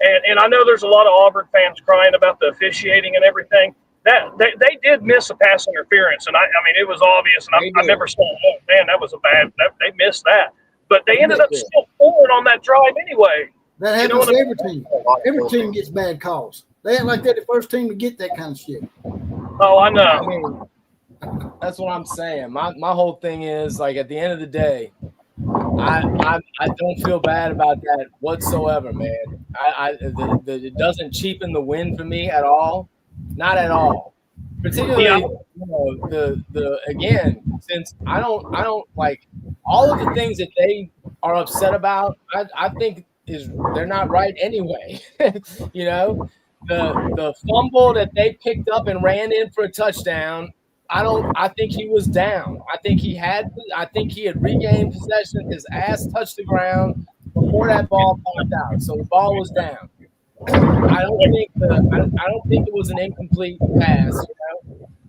And I know there's a lot of Auburn fans crying about the officiating and everything. That they did miss a pass interference, and I mean it was obvious. And I remember saying, "Oh man, that was a bad." They missed that, but they ended up still scoring on that drive anyway. That happens to every team. Every team gets bad calls. They act like they're the first team to get that kind of shit. Oh, I know. I mean, that's what I'm saying. My whole thing is, like, at the end of the day, I don't feel bad about that whatsoever, man. It doesn't cheapen the win for me at all, not at all. Particularly, the again, since I don't like all of the things that they are upset about. I think they're not right anyway. The fumble that they picked up and ran in for a touchdown. I think he was down. I think he had regained possession. His ass touched the ground before that ball popped out. So the ball was down. I don't think it was an incomplete pass.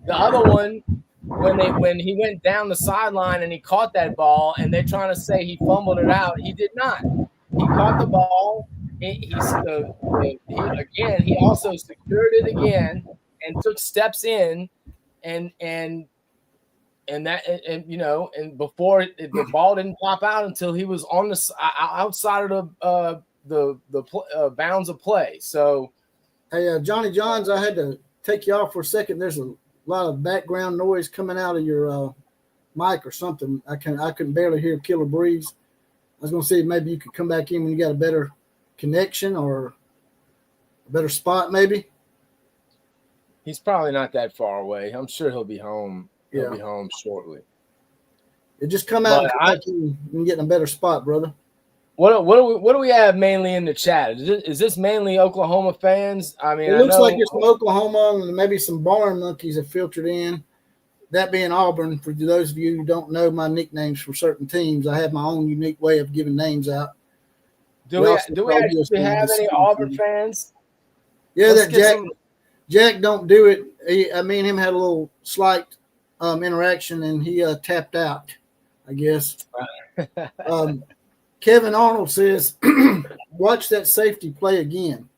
The other one, when he went down the sideline and he caught that ball, and they're trying to say he fumbled it out, he did not. He caught the ball. He also secured it again and took steps in, and before the ball didn't pop out until he was on the outside of the bounds of play. So, hey, Johnny Johns, I had to take you off for a second. There's a lot of background noise coming out of your mic or something. I couldn't barely hear Killer Breeze. I was going to say maybe you could come back in when you got a better connection or a better spot, maybe. He's probably not that far away. I'm sure he'll be home. He'll be home shortly. It just come out and get in a better spot, brother. What do we have mainly in the chat? Is this mainly Oklahoma fans? I mean, it looks like it's from Oklahoma and maybe some barn monkeys have filtered in. That being Auburn, for those of you who don't know my nicknames for certain teams, I have my own unique way of giving names out. Do we actually have any Auburn fans? Yeah, Jack don't do it. Me and him had a little slight interaction, and he tapped out, I guess. Kevin Arnold says, watch that safety play again.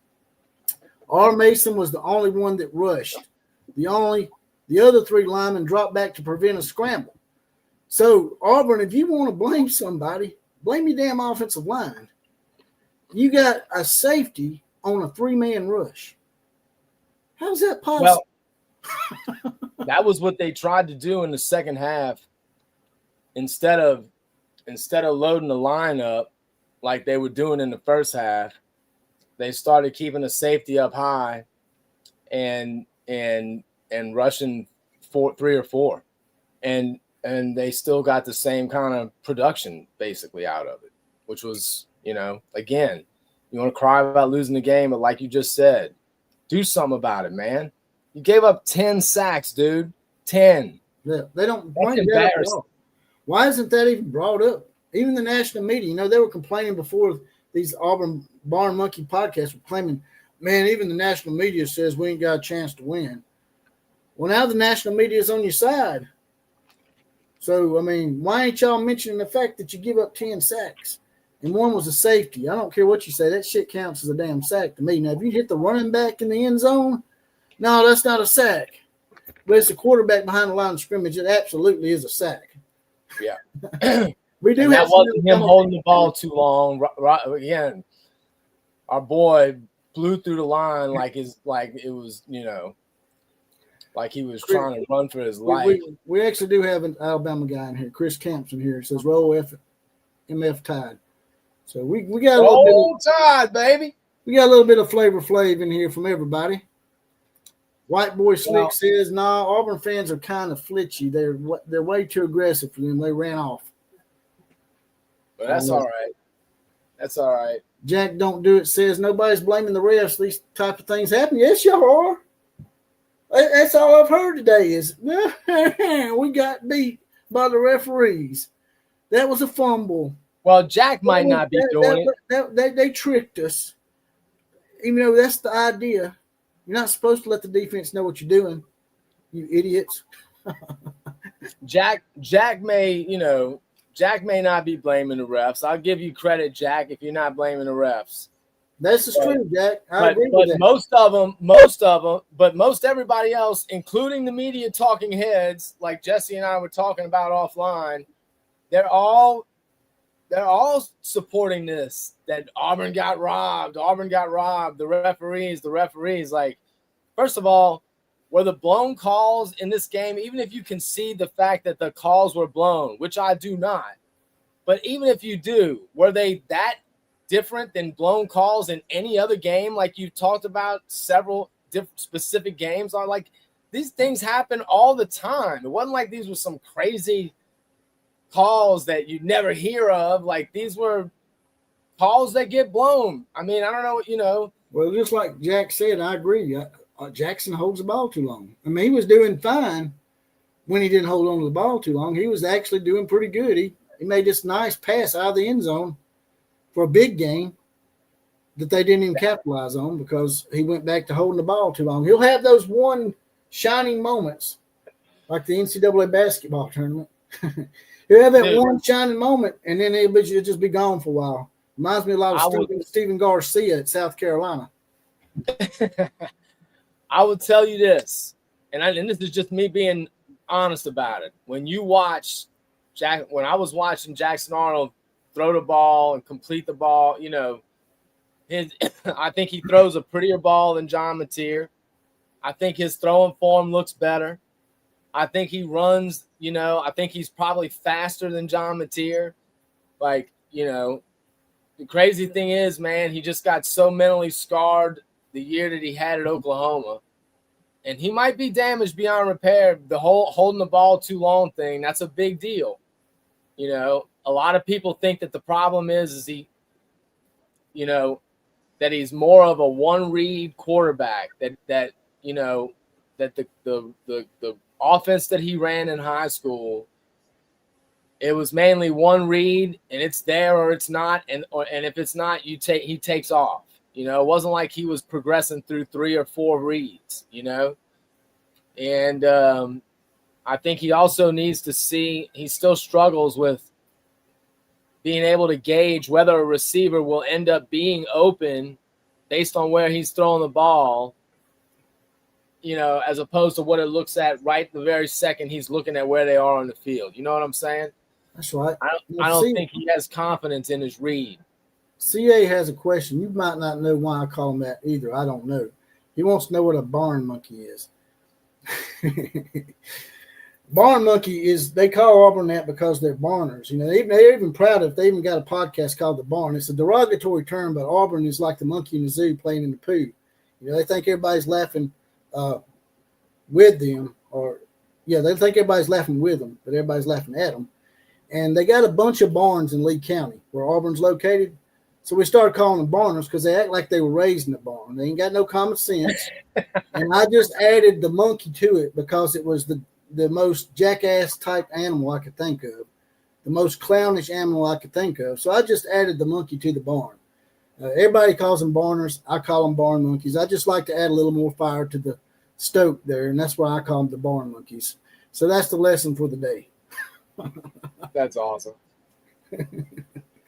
R. Mason was the only one that rushed. The other three linemen dropped back to prevent a scramble. So, Auburn, if you want to blame somebody, blame your damn offensive line. You got a safety on a 3-man rush. How's that possible? Well, that was what they tried to do in the second half. Instead of loading the line up like they were doing in the first half, they started keeping the safety up high and rushing 3 or 4, and they still got the same kind of production basically out of it, which was, again, you want to cry about losing the game, but like you just said, do something about it, man. You gave up 10 sacks, dude. 10. Yeah, they don't bring that up. Why isn't that even brought up? Even the national media, they were complaining before these Auburn Barn Monkey podcasts were claiming, man, even the national media says we ain't got a chance to win. Well, now the national media is on your side. So, why ain't y'all mentioning the fact that you give up 10 sacks? And one was a safety. I don't care what you say. That shit counts as a damn sack to me. Now, if you hit the running back in the end zone, no, that's not a sack. But it's a quarterback behind the line of scrimmage. It absolutely is a sack. Yeah. We do. And that wasn't him holding the ball too long. Again, our boy blew through the line like it was, like he was trying to run for his life. We actually do have an Alabama guy in here, Chris Campson here. It says roll MF Tide. So we got a little bit of Tide, baby. We got a little bit of Flavor Flav in here from everybody. White Boy Slick says, nah, Auburn fans are kind of flitchy. They're way too aggressive for them. They ran off. But that's all right. That's all right. Jack Don't Do It says, nobody's blaming the refs. These type of things happen. Yes, y'all are. That's all I've heard today is, we got beat by the referees. That was a fumble. Well, Jack might not be doing it. They tricked us. Even though that's the idea. You're not supposed to let the defense know what you're doing, you idiots. Jack may not be blaming the refs. I'll give you credit, Jack, if you're not blaming the refs. This is true, Jack. I agree with that. Most everybody else, including the media talking heads, like Jesse and I were talking about offline, they're all supporting this, that Auburn got robbed. The referees. Like, first of all, were the blown calls in this game, even if you concede the fact that the calls were blown, which I do not, But even if you do, were they that different than blown calls in any other game? Like you talked about several specific games on, like these things happen all the time. It wasn't like these were some crazy calls that you never hear of. Like these were calls that get blown. I mean, I don't know, you know. Well, just like Jack said, I agree. Jackson holds the ball too long. I mean, he was doing fine when he didn't hold on to the ball too long. He was actually doing pretty good. He made this nice pass out of the end zone for a big game that they didn't even capitalize on because he went back to holding the ball too long. He'll have those one shining moments like the NCAA basketball tournament. He'll have that one shining moment, and then it'll just be gone for a while. Reminds me a lot of Stephen Garcia at South Carolina. I would tell you this, and this is just me being honest about it. When you watch when I was watching Jackson Arnold throw the ball and complete the ball, you know, I think he throws a prettier ball than John Mateer. I think his throwing form looks better. I think he runs, you know, I think he's probably faster than John Mateer. Like, you know, the crazy thing is, man, he just got so mentally scarred the year that he had at Oklahoma. And he might be damaged beyond repair. The whole holding the ball too long thing, that's a big deal. You know, a lot of people think that the problem is he, you know, that he's more of a one-read quarterback, that you know, that the offense that he ran in high school, it was mainly one read, and it's there or it's not, and if it's not, he takes off. You know, it wasn't like he was progressing through 3 or 4 reads, you know. And I think he also needs to see, he still struggles with being able to gauge whether a receiver will end up being open based on where he's throwing the ball, you know, as opposed to what it looks at right the very second he's looking at where they are on the field. You know what I'm saying? That's right. I don't think he has confidence in his read. CA has a question. You might not know why I call him that either. I don't know. He wants to know what a barn monkey is. Barn monkey is, they call Auburn that because they're barners. You know, they're even proud if they even got a podcast called The Barn. It's a derogatory term, but Auburn is like the monkey in the zoo playing in the poo. You know, they think everybody's laughing with them, they think everybody's laughing with them, but everybody's laughing at them. And they got a bunch of barns in Lee County where Auburn's located. So we started calling them barners because they act like they were raised in a barn. They ain't got no common sense. And I just added the monkey to it because it was the most jackass type animal I could think of, the most clownish animal I could think of. So I just added the monkey to the barn. Everybody calls them barners. I call them barn monkeys. I just like to add a little more fire to the stoke there, and that's why I call them the barn monkeys. So that's the lesson for the day. That's awesome.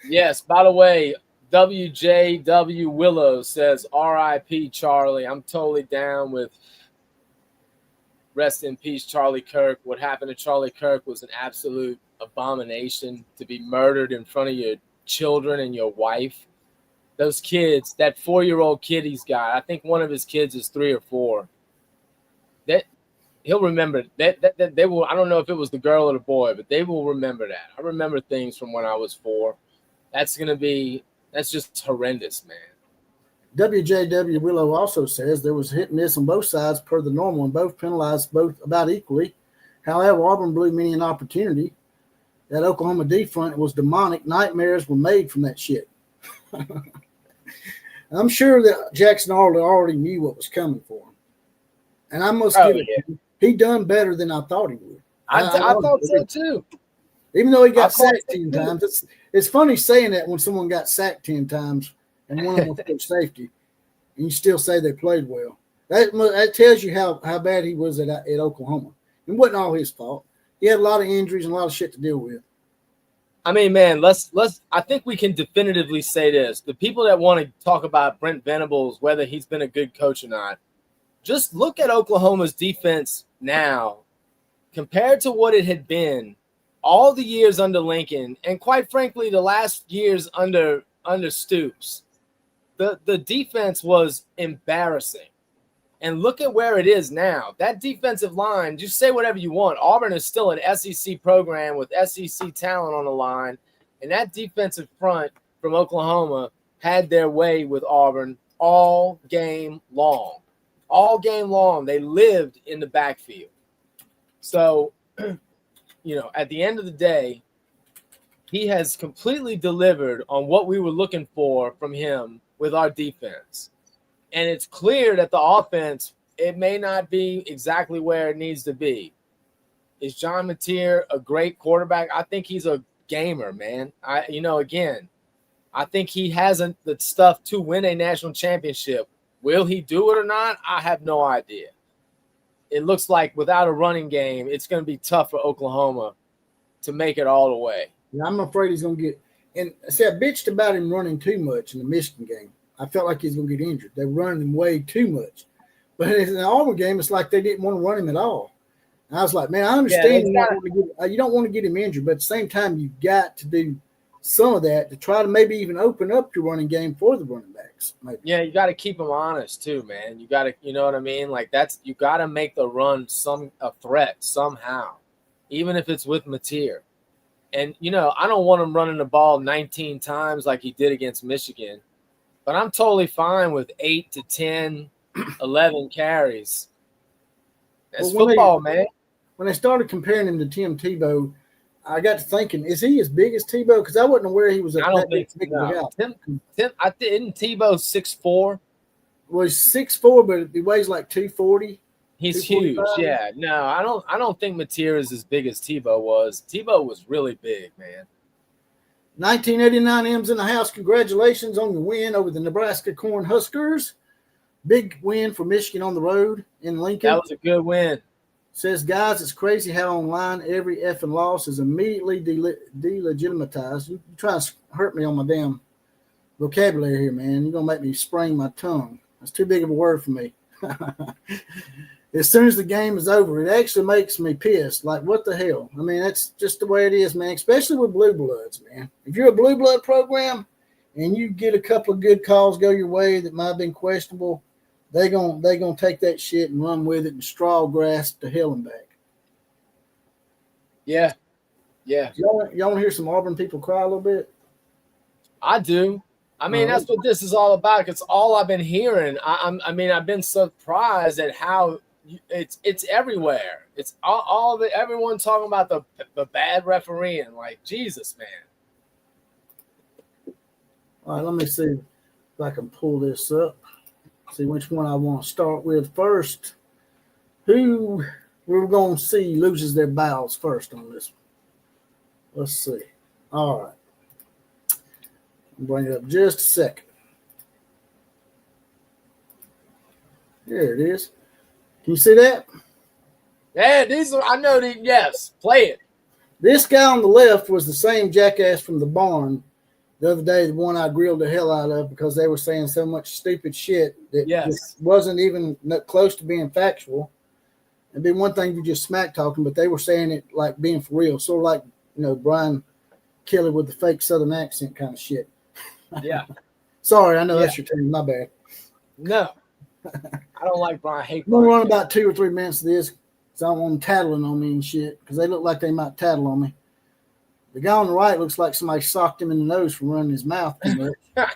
Yes, by the way, WJW Willow says R.I.P. Charlie. I'm totally down with rest in peace, Charlie Kirk. What happened to Charlie Kirk was an absolute abomination, to be murdered in front of your children and your wife. Those kids, that 4-year-old kid he's got, I think one of his kids is 3 or 4. That he'll remember that they will. I don't know if it was the girl or the boy, but they will remember that. I remember things from when I was 4. That's just horrendous, man. WJW Willow also says there was hit and miss on both sides per the normal and both penalized both about equally. However, Auburn blew many an opportunity. That Oklahoma D front was demonic. Nightmares were made from that shit. I'm sure that Jackson Arnold already knew what was coming for him. And I must give it to him. He done better than I thought he would. I thought so too. Even though he got sacked 10 times. It's funny saying that when someone got sacked 10 times and one of them was for safety, and you still say they played well. That tells you how bad he was at Oklahoma. It wasn't all his fault. He had a lot of injuries and a lot of shit to deal with. I mean, man, I think we can definitively say this. The people that want to talk about Brent Venables, whether he's been a good coach or not, just look at Oklahoma's defense now compared to what it had been all the years under Lincoln, and quite frankly, the last years under Stoops. The defense was embarrassing. And look at where it is now. That defensive line, just say whatever you want. Auburn is still an SEC program with SEC talent on the line, And that defensive front from Oklahoma had their way with Auburn all game long. All game long, they lived in the backfield. So, at the end of the day, he has completely delivered on what we were looking for from him with our defense. And it's clear that the offense, it may not be exactly where it needs to be. Is John Mateer a great quarterback? I think he's a gamer, man. I think he hasn't the stuff to win a national championship. Will he do it or not? I have no idea. It looks like without a running game, it's going to be tough for Oklahoma to make it all the way. Yeah, I'm afraid he's going to get – and see, I bitched about him running too much in the Michigan game. I felt like he's going to get injured. They were running him way too much. But in the Auburn game, it's like they didn't want to run him at all. And I was like, man, I understand you don't want to get him injured, but at the same time, you've got to do some of that to try to maybe even open up your running game for the running backs. Maybe. Yeah, you got to keep them honest too, man. You got to, you know what I mean? Like you got to make the run a threat somehow, even if it's with Mateer. And, I don't want him running the ball 19 times like he did against Michigan, but I'm totally fine with 8 to 10, 11 carries. That's football, man. When they started comparing him to Tim Tebow, I got to thinking, is he as big as Tebow? Because I wasn't aware he was I don't think so. Isn't Tebow 6'4"? Well, he's 6'4", but he weighs like 240. He's huge. Yeah. No, I don't think Mateer is as big as Tebow was. Tebow was really big, man. 1989 M's in the house. Congratulations on your win over the Nebraska Cornhuskers. Big win for Michigan on the road in Lincoln. That was a good win. Says, guys, it's crazy how online every effing loss is immediately delegitimatized. You try to hurt me on my damn vocabulary here, man. You're going to make me sprain my tongue. That's too big of a word for me. As soon as the game is over, it actually makes me pissed. Like, what the hell? I mean, that's just the way it is, man, especially with blue bloods, man. If you're a blue blood program and you get a couple of good calls go your way that might have been questionable, they're gonna take that shit and run with it and straw grasp to hell and back. Yeah. Yeah. Y'all want to hear some Auburn people cry a little bit? I do. I mean, that's what this is all about. It's all I've been hearing. I mean, I've been surprised at how it's everywhere. It's all of it. Everyone talking about the bad refereeing. Like, Jesus, man. All right, let me see if I can pull this up. See which one I want to start with first. Who we're going to see loses their bowels first on this one. Let's see. All right. I'll bring it up just a second. There it is. Can you see that? Yeah, I know these. Yes, play it. This guy on the left was the same jackass from the barn the other day, the one I grilled the hell out of because they were saying so much stupid shit that just wasn't even close to being factual. It'd be one thing if you just smack talking, but they were saying it like being for real, sort of like Brian Kelly with the fake Southern accent kind of shit. Yeah. Sorry, I know that's your team. My bad. No, I don't like Brian. I hate I'm gonna Brian run about 2 or 3 minutes of this because I don't want them tattling on me and shit because they look like they might tattle on me. The guy on the right looks like somebody socked him in the nose from running his mouth too much.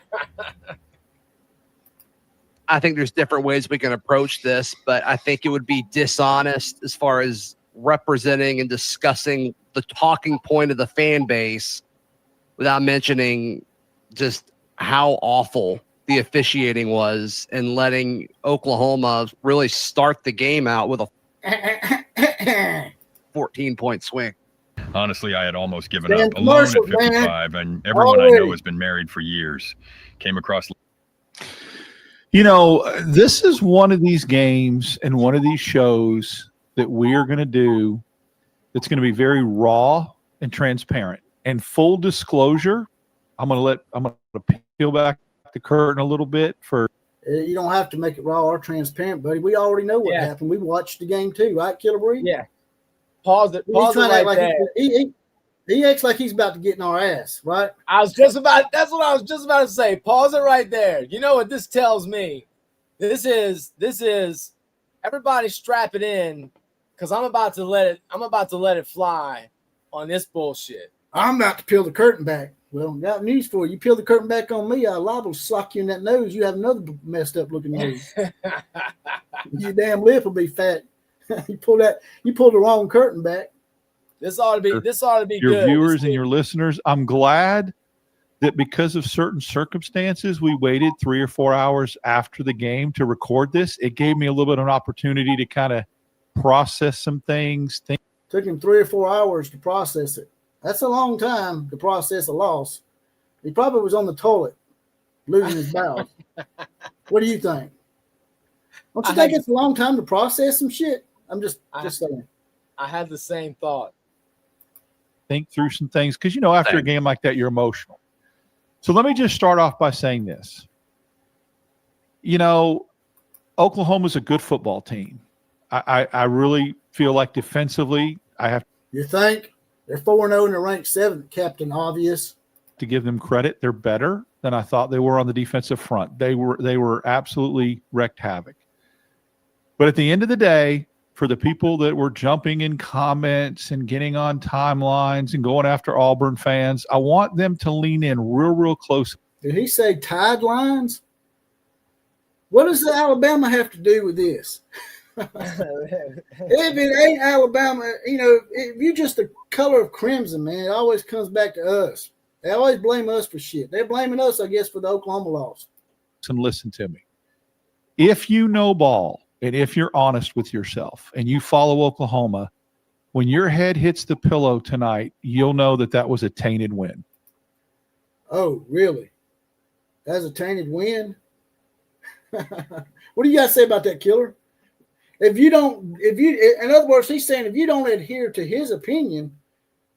I think there's different ways we can approach this, but I think it would be dishonest as far as representing and discussing the talking point of the fan base without mentioning just how awful the officiating was and letting Oklahoma really start the game out with a 14-point swing. Honestly, I had almost given up. Alone at 55, and everyone I know has been married for years. Came across. This is one of these games and one of these shows that we are going to do that's going to be very raw and transparent. And full disclosure, I'm going to peel back the curtain a little bit for. You don't have to make it raw or transparent, buddy. We already know what happened. We watched the game too, right, Killebreed? Yeah. Pause it right there. He acts like he's about to get in our ass, right? That's what I was just about to say. Pause it right there. You know what this tells me? This is everybody strap it in because I'm about to let it fly on this bullshit. I'm about to peel the curtain back. Well, got news for you. You peel the curtain back on me, I'll liable to sock you in that nose. You have another messed up looking nose. Your damn lip will be fat. You pull the wrong curtain back. This ought to be your good. Viewers and your listeners. I'm glad that because of certain circumstances, we waited 3 or 4 hours after the game to record this. It gave me a little bit of an opportunity to kind of process some things. Took him 3 or 4 hours to process it. That's a long time to process a loss. He probably was on the toilet losing his bowels. What do you think? Don't you think it's a long time to process some shit? I'm just saying. I had the same thought. Think through some things because, after a game like that, you're emotional. So let me just start off by saying this. Oklahoma's a good football team. I really feel like defensively, You think? They're 4-0 and they're ranked 7th, Captain Obvious. To give them credit, they're better than I thought they were on the defensive front. They were absolutely wreaked havoc. But at the end of the day, for the people that were jumping in comments and getting on timelines and going after Auburn fans, I want them to lean in real close. Did he say tide lines? What does the Alabama have to do with this? If it ain't Alabama, if you're just the color of crimson, man, it always comes back to us. They always blame us for shit. They're blaming us, I guess, for the Oklahoma loss. And listen to me. If you know ball, and if you're honest with yourself and you follow Oklahoma, when your head hits the pillow tonight, you'll know that was a tainted win. Oh, really? That's a tainted win? What do you guys say about that, Killer? In other words, he's saying if you don't adhere to his opinion,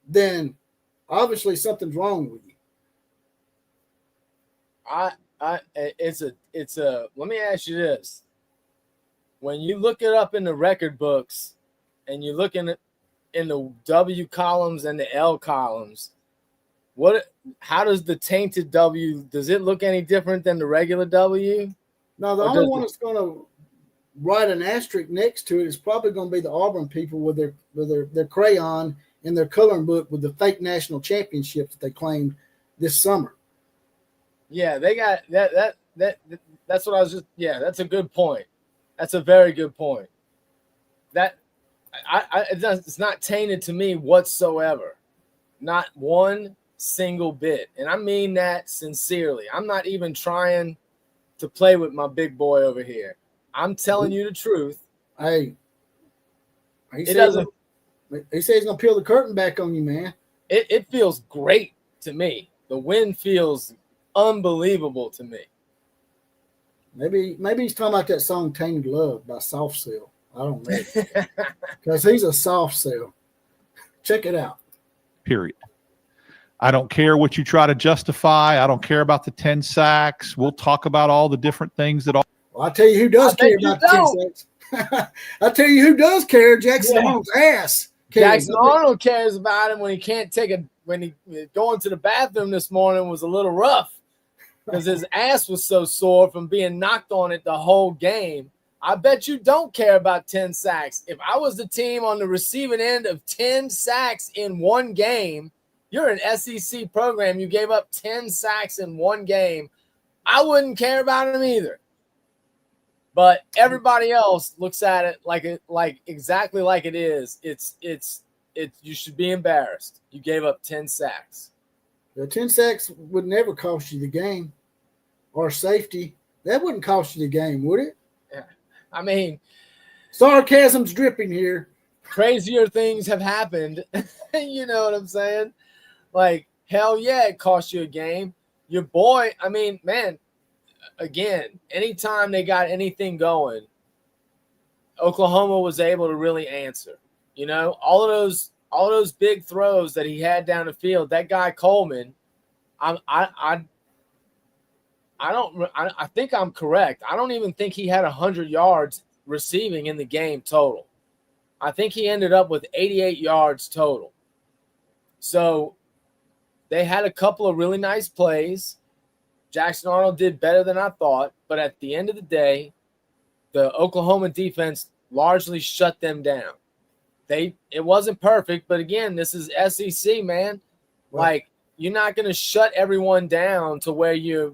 then obviously something's wrong with you. Let me ask you this. When you look it up in the record books and you look in the W columns and the L columns, how does the tainted W, does it look any different than the regular W? No, the only one that's going to write an asterisk next to it is probably going to be the Auburn people with their crayon in their coloring book with the fake national championship that they claimed this summer. Yeah, they got that. That's what I was just. Yeah, that's a good point. That's a very good point. It's not tainted to me whatsoever. Not one single bit. And I mean that sincerely. I'm not even trying to play with my big boy over here. I'm telling you the truth. Hey, he says he's going to peel the curtain back on you, man. It feels great to me. The win feels unbelievable to me. Maybe he's talking about that song "Tainted Love" by Soft Cell. I don't know, because he's a soft cell. Check it out. Period. I don't care what you try to justify. I don't care about the 10 sacks. We'll talk about all the different things that. Well, I'll tell you who does care about the 10 sacks. I'll tell you who does care. Jackson Arnold's ass. Jackson Arnold cares about him when he can't when he going to the bathroom this morning was a little rough because his ass was so sore from being knocked on it the whole game. I bet you don't care about 10 sacks. If I was the team on the receiving end of 10 sacks in one game, you're an SEC program. You gave up 10 sacks in one game. I wouldn't care about him either. But everybody else looks at it like exactly like it is. It's you should be embarrassed. You gave up 10 sacks. The 10 sacks would never cost you the game or safety. That wouldn't cost you the game, would it? Yeah. I mean, sarcasm's dripping here. Crazier things have happened. You know what I'm saying? Like, hell yeah, it cost you a game. Your boy, I mean, man, again, anytime they got anything going, Oklahoma was able to really answer. You know, all of those big throws that he had down the field, that guy Coleman, I think I'm correct. I don't even think he had 100 yards receiving in the game total. I think he ended up with 88 yards total. So they had a couple of really nice plays. Jackson Arnold did better than I thought, but at the end of the day, the Oklahoma defense largely shut them down. It wasn't perfect, but again, this is SEC, man. Right. Like, you're not gonna shut everyone down to where you're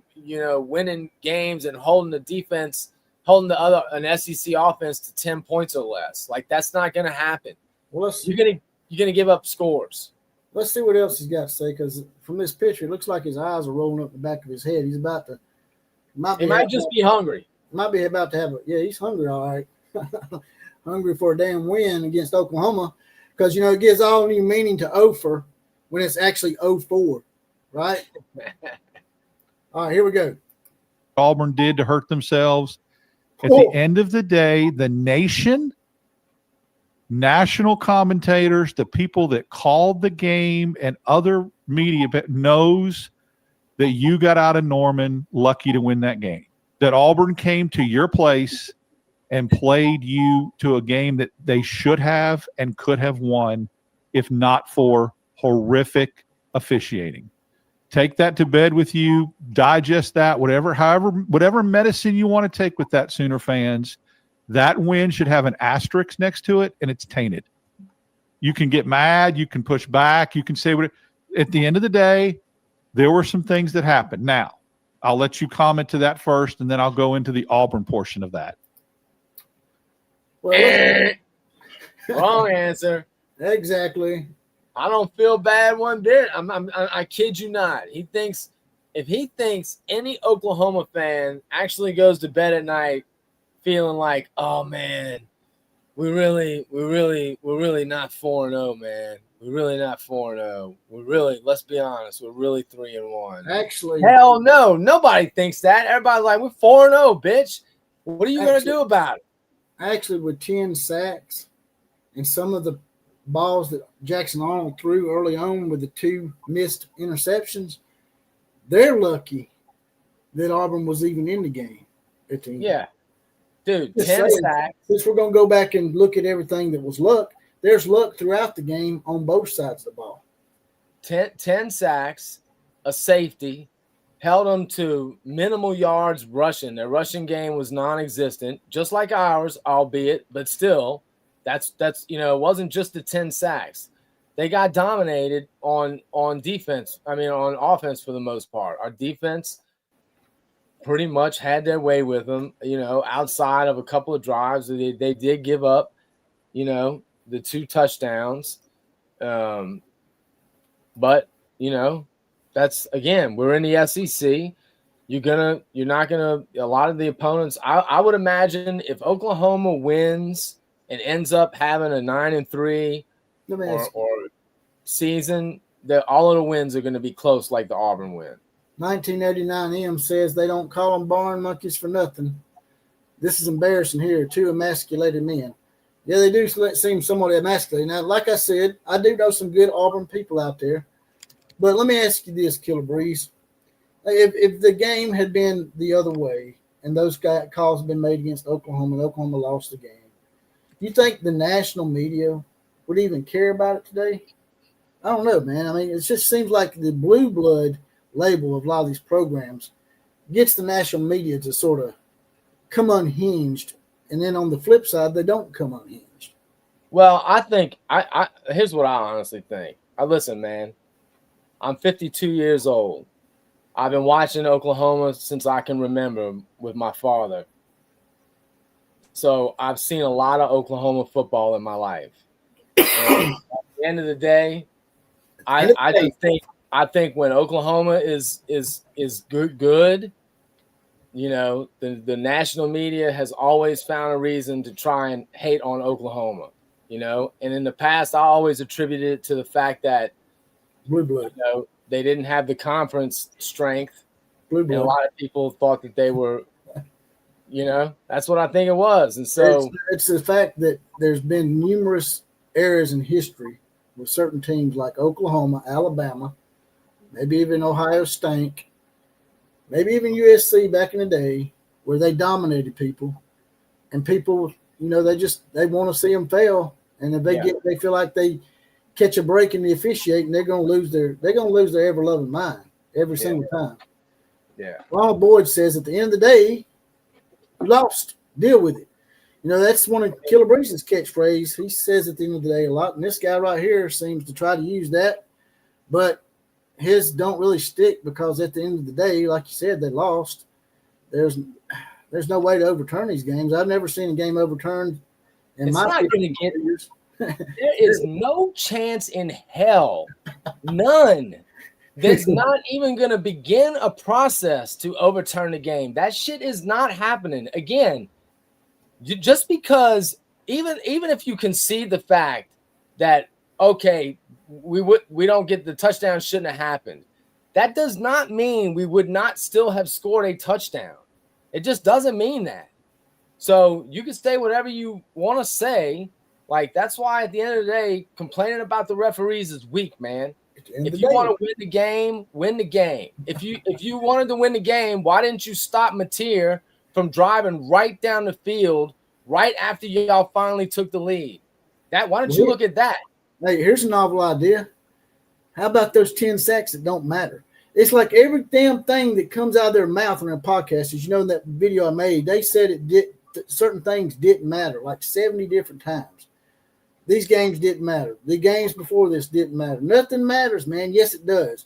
winning games and holding the defense, holding an SEC offense to 10 points or less. Like that's not gonna happen. Well, you're gonna give up scores. Let's see what else he's got to say, because from this picture, it looks like his eyes are rolling up the back of his head. He's about to. He might just be hungry. Might be about to have he's hungry, all right. Hungry for a damn win against Oklahoma, because it gives all new meaning to over when it's actually 0-4, right? All right, here we go. Auburn did to hurt themselves. At the end of the day, the nation, national commentators, the people that called the game, and other media knows that you got out of Norman lucky to win that game. That Auburn came to your place and played you to a game that they should have and could have won if not for horrific officiating. Take that to bed with you, digest that, whatever medicine you want to take with that, Sooner fans. That win should have an asterisk next to it, and it's tainted. You can get mad, you can push back, you can say what. At the end of the day, there were some things that happened. Now, I'll let you comment to that first, and then I'll go into the Auburn portion of that. Well, wrong answer. Exactly. I don't feel bad one bit. I kid you not. If he thinks any Oklahoma fan actually goes to bed at night feeling like, oh man, we're really not 4-0, man. We're really not 4-0. Let's be honest, we're really 3-1. Actually, hell no, nobody thinks that. Everybody's like, we're 4-0, bitch. What are you gonna do about it? Actually, with 10 sacks and some of the balls that Jackson Arnold threw early on with the 2 missed interceptions, they're lucky that Auburn was even in the game at the end. Yeah. Dude, 10 sacks. Since we're going to go back and look at everything that was luck, there's luck throughout the game on both sides of the ball. 10 sacks, a safety, held them to minimal yards rushing. Their rushing game was non-existent, just like ours, albeit, but still, that's it wasn't just the 10 sacks. They got dominated on defense. On offense for the most part. Our defense pretty much had their way with them, outside of a couple of drives. They did give up, the 2 touchdowns. But, that's, again, we're in the SEC. A lot of the opponents, I would imagine if Oklahoma wins and ends up having a 9-3 or season, that all of the wins are going to be close like the Auburn win. 1989M says they don't call them barn monkeys for nothing. This is embarrassing here. 2 emasculated men. Yeah, they do seem somewhat emasculated. Now, like I said, I do know some good Auburn people out there. But let me ask you this, Killer Breeze. If the game had been the other way and those calls had been made against Oklahoma and Oklahoma lost the game, do you think the national media would even care about it today? I don't know, man. It just seems like the blue blood label of a lot of these programs gets the national media to sort of come unhinged, and then on the flip side, they don't come unhinged. Well, I think here's what I honestly think. Listen, man, I'm 52 years old. I've been watching Oklahoma since I can remember with my father. So I've seen a lot of Oklahoma football in my life. And at the end of the day, I think when Oklahoma is good, the national media has always found a reason to try and hate on Oklahoma, and in the past I always attributed it to the fact that blue blood, they didn't have the conference strength. Blue blood. And a lot of people thought that they were, that's what I think it was. And so it's the fact that there's been numerous eras in history with certain teams like Oklahoma, Alabama, maybe even Ohio State, maybe even USC back in the day, where they dominated people, and people, they want to see them fail, and if they feel like they catch a break in the officiating, they're going to lose their ever loving mind every single time. Yeah. Ronald Boyd says at the end of the day, you lost. Deal with it. That's one of Killer Breeze's catchphrase. He says at the end of the day a lot, and this guy right here seems to try to use that. But his don't really stick because at the end of the day, like you said, they lost. There's no way to overturn these games. I've never seen a game overturned in It's my not going to 50 get. years. There is no chance in hell, none. That's not even going to begin a process to overturn the game. That shit is not happening. Again, just because even if you concede the fact that okay, we don't get the touchdown shouldn't have happened, that does not mean we would not still have scored a touchdown. It just doesn't mean that. So you can say whatever you want to say. Like, that's why at the end of the day, complaining about the referees is weak, man. If you want to win the game, win the game. If you wanted to win the game, why didn't you stop Mateer from driving right down the field right after y'all finally took the lead? Why don't you look at that? Hey, here's a novel idea. How about those 10 sacks that don't matter? It's like every damn thing that comes out of their mouth on their podcast. As you know, in that video I made, they said certain things didn't matter, like 70 different times. These games didn't matter. The games before this didn't matter. Nothing matters, man. Yes, it does.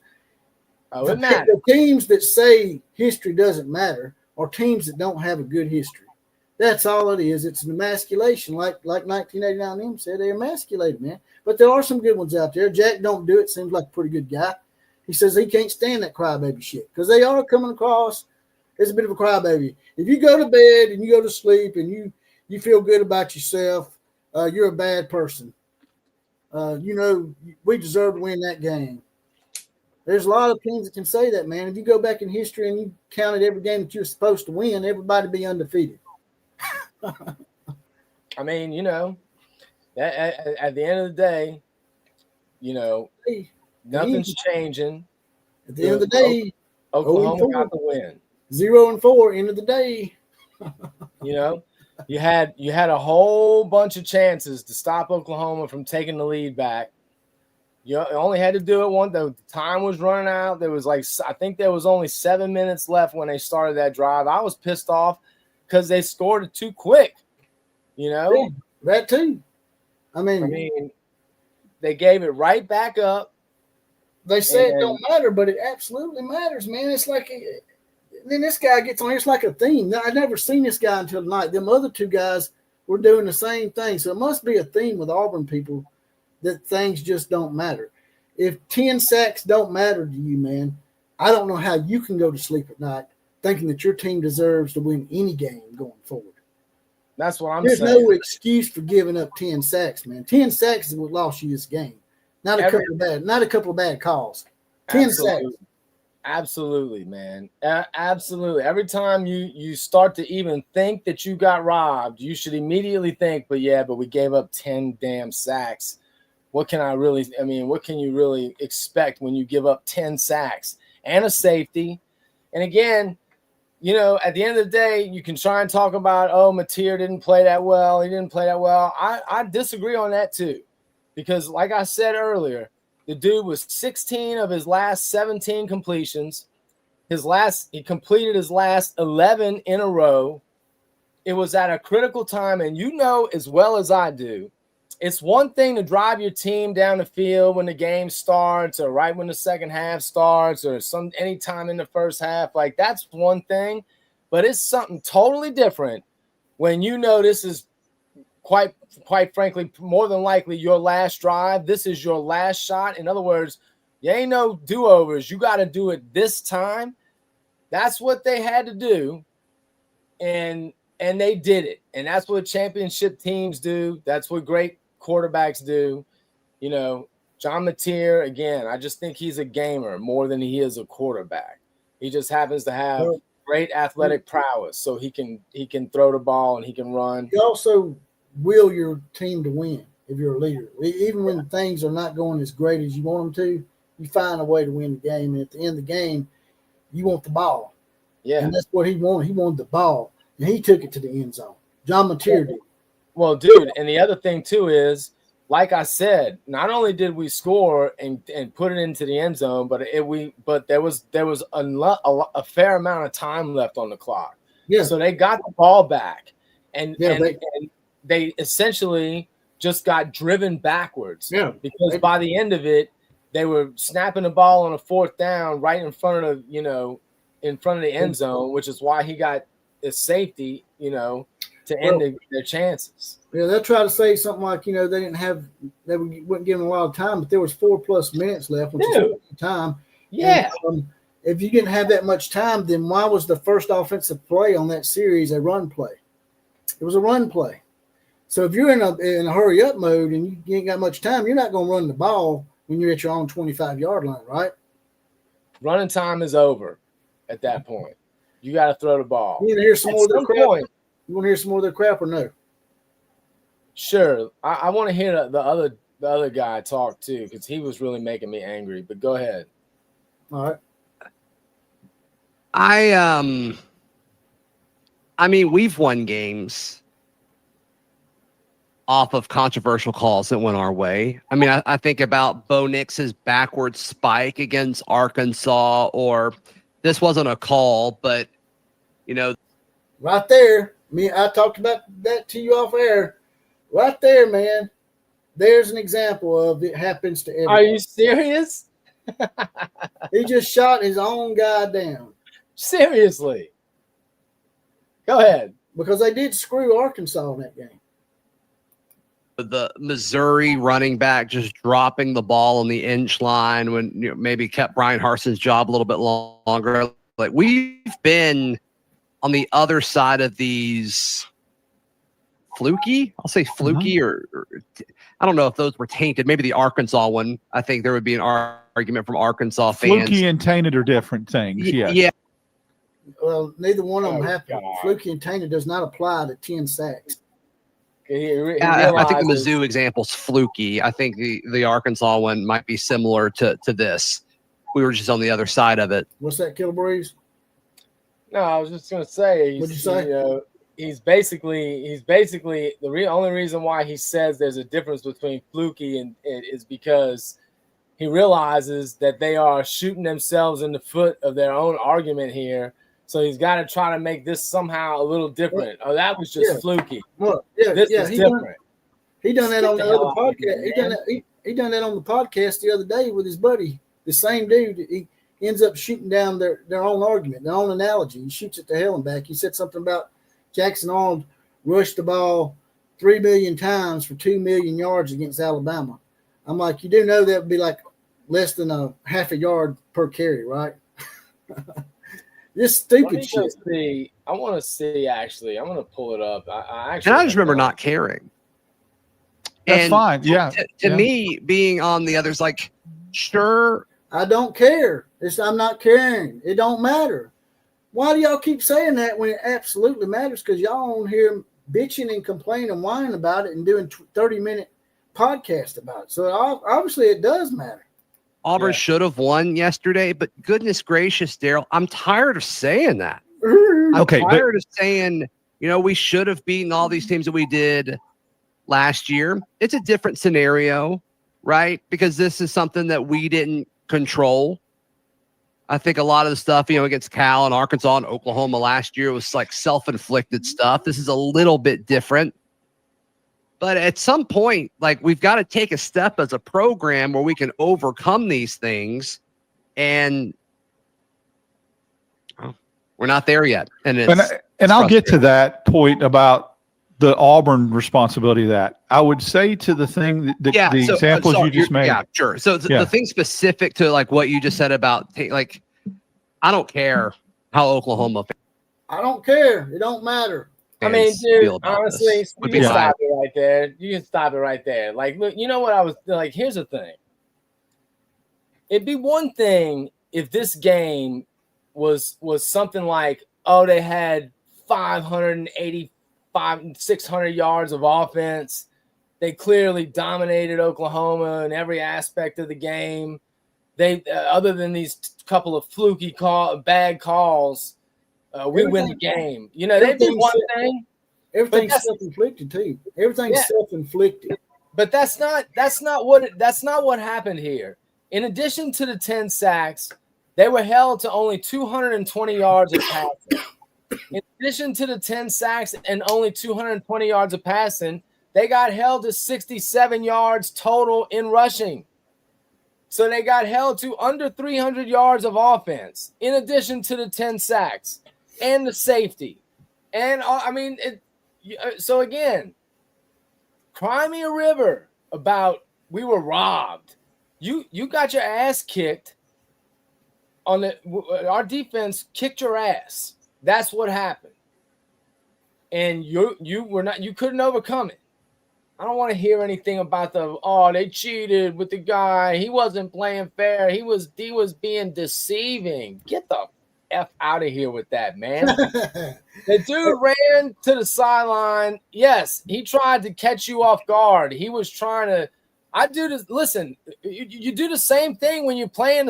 Oh, it matters. The teams that say history doesn't matter are teams that don't have a good history. That's all it is. It's an emasculation, like 1989 them said. They emasculated, man. But there are some good ones out there. Jack Don't Do It seems like a pretty good guy. He says he can't stand that crybaby shit because they are coming across as a bit of a crybaby. If you go to bed and you go to sleep and you feel good about yourself, you're a bad person. We deserve to win that game. There's a lot of teams that can say that, man. If you go back in history and you counted every game that you're supposed to win, everybody would be undefeated. I mean, at the end of the day, nothing's changing. At the end of the day, Oklahoma got the win. 0-4, end of the day. You had a whole bunch of chances to stop Oklahoma from taking the lead back. You only had to do it once. The time was running out. There was I think there was only 7 minutes left when they started that drive. I was pissed off because they scored it too quick. Yeah, that too. I mean, they gave it right back up. They say it don't matter, but it absolutely matters, man. It's like then this guy gets on here. It's like a theme. I'd never seen this guy until tonight. Them other two guys were doing the same thing. So it must be a theme with Auburn people that things just don't matter. If 10 sacks don't matter to you, man, I don't know how you can go to sleep at night thinking that your team deserves to win any game going forward. That's what I'm saying. saying. There's no excuse for giving up 10 sacks, man. 10 sacks is what lost you this game. Not a couple of bad calls. 10 sacks. Absolutely, man. Absolutely. Every time you start to even think that you got robbed, you should immediately think, but we gave up 10 damn sacks. What can you really expect when you give up 10 sacks and a safety? And again, at the end of the day, you can try and talk about, Mateer didn't play that well. He didn't play that well. I disagree on that too, because like I said earlier, the dude was 16 of his last 17 completions. He completed his last 11 in a row. It was at a critical time, and as well as I do, it's one thing to drive your team down the field when the game starts or right when the second half starts or any time in the first half. Like, that's one thing, but it's something totally different when this is quite frankly, more than likely your last drive. This is your last shot. In other words, you ain't no do-overs. You got to do it this time. That's what they had to do, and they did it. And that's what championship teams do. That's what great quarterbacks do. John Mateer, again, I just think he's a gamer more than he is a quarterback. He just happens to have great athletic prowess, so he can throw the ball and he can run. You also will your team to win if you're a leader. Even when things are not going as great as you want them to, you find a way to win the game. And at the end of the game, you want the ball. Yeah. And that's what he wanted. He wanted the ball, and he took it to the end zone. John Mateer did. Well, dude, and the other thing too is, like I said, not only did we score and put it into the end zone, but there was a fair amount of time left on the clock. Yeah. So they got the ball back, and they essentially just got driven backwards. Yeah. Because by the end of it, they were snapping the ball on a 4th down right in front of the end zone, which is why he got his safety, to end their chances. Yeah, they'll try to say something like, they wouldn't give them a lot of time, but there was 4+ minutes left, which is time. Yeah. And, if you didn't have that much time, then why was the first offensive play on that series a run play? It was a run play. So if you're in a hurry up mode and you ain't got much time, you're not going to run the ball when you're at your own 25-yard line, right? Running time is over at that point. You got to throw the ball. You want to hear some more of their crap? You want to hear some more of their crap or no? Sure. I want to hear the other guy talk too, because he was really making me angry. But go ahead. All right. I mean, we've won games off of controversial calls that went our way. I mean, I think about Bo Nix's backward spike against Arkansas, or this wasn't a call, but right there. I talked about that to you off air. Right there, man. There's an example of it happens to everyone. Are you serious? He just shot his own guy down. Seriously. Go ahead. Because they did screw Arkansas in that game. The Missouri running back just dropping the ball on the inch line when maybe kept Brian Harson's job a little bit longer. Like, we've been on the other side of these fluky. I'll say fluky, or I don't know if those were tainted. Maybe the Arkansas one. I think there would be an argument from Arkansas fans. Fluky and tainted are different things. Yeah. Well, neither one of them happened. Fluky and tainted does not apply to 10 sacks. I think the Mizzou example's fluky. I think the Arkansas one might be similar to this. We were just on the other side of it. What's that, Killer Breeze? No, I was just going to say. What'd you say? He's basically the only reason why he says there's a difference between fluky and it is because he realizes that they are shooting themselves in the foot of their own argument here. So he's got to try to make this somehow a little different. Oh, that was just fluky. Well, this is different. He done that on the other podcast. He done that on the podcast the other day with his buddy. The same dude. He ends up shooting down their own argument, their own analogy. He shoots it to hell and back. He said something about Jackson Arnold rushed the ball 3 million times for 2 million yards against Alabama. I'm like, you do know that would be like less than a half a yard per carry, right? This stupid shit. I want to see, actually. I'm going to pull it up. I just remember not caring. That's fine. Yeah. To me, being on the others, like, sure. I don't care. I'm not caring. It don't matter. Why do y'all keep saying that when it absolutely matters? Because y'all on here bitching and complaining and whining about it and doing 30-minute podcast about it. So obviously it does matter. Auburn should have won yesterday, but goodness gracious, Daryl, I'm tired of saying that. I'm tired of saying, we should have beaten all these teams that we did last year. It's a different scenario, right? Because this is something that we didn't control. I think a lot of the stuff, against Cal and Arkansas and Oklahoma last year was like self-inflicted stuff. This is a little bit different. But at some point, like, we've got to take a step as a program where we can overcome these things. And we're not there yet. And I'll get to that point about the Auburn responsibility of that. I would say to the thing the examples you just made. Yeah, sure. So the thing specific to like what you just said about like, I don't care how Oklahoma. I don't care. It don't matter. I mean, dude, honestly, you can stop it right there. You can stop it right there. Like, look, you know what I was like? Here's the thing. It'd be one thing if this game was something like, oh, they had 585, 600 yards of offense. They clearly dominated Oklahoma in every aspect of the game. They, other than these couple of fluky bad calls, we win the game. They did one thing. Everything's self-inflicted too. Everything's self-inflicted. But that's not what happened here. In addition to the 10 sacks, they were held to only 220 yards of passing. In addition to the 10 sacks and only 220 yards of passing, they got held to 67 yards total in rushing. So they got held to under 300 yards of offense, in addition to the 10 sacks and the safety. And so again, cry me a river about we were robbed. You got your ass kicked on our defense kicked your ass. That's what happened. And you couldn't overcome it. I don't want to hear anything about they cheated with the guy. He wasn't playing fair. He was being deceiving. Get the F out of here with that, man. The dude ran to the sideline. Yes, he tried to catch you off guard. He was trying to. Listen, you do the same thing when you're playing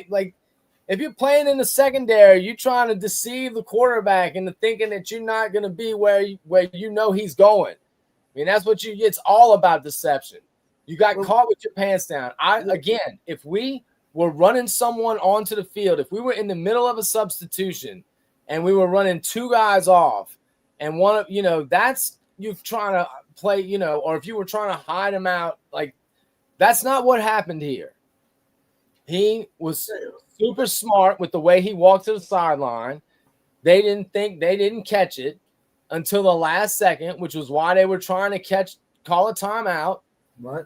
like if you're playing in the secondary, you're trying to deceive the quarterback into thinking that you're not going to be where you know he's going. I mean, that's what it's all about deception. You got caught with your pants down. Again, if we were running someone onto the field, if we were in the middle of a substitution and we were running two guys off and one of, that's you trying to play, or if you were trying to hide him out, like that's not what happened here. He was super smart with the way he walked to the sideline. They didn't catch it until the last second, which was why they were trying to call a timeout. Right.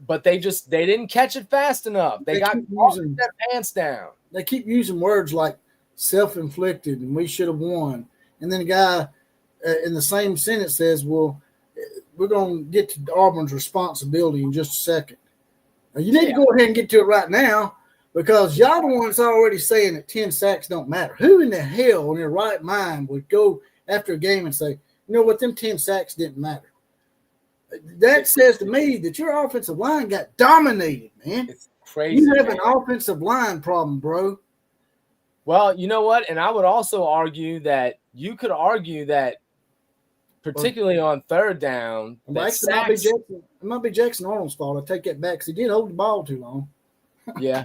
But they didn't catch it fast enough. They got their pants down. They keep using words like self-inflicted and we should have won. And then a guy in the same sentence says, well, we're going to get to Auburn's responsibility in just a second. Now, you need to go ahead and get to it right now because y'all the ones already saying that 10 sacks don't matter. Who in the hell in their right mind would go after a game and say, you know what, them 10 sacks didn't matter? That says to me that your offensive line got dominated, man. It's crazy. You have an offensive line problem, bro. Well, you know what? And I would also argue that particularly on third down, it might be Jackson Arnold's fault. I take that back because he did hold the ball too long. Yeah.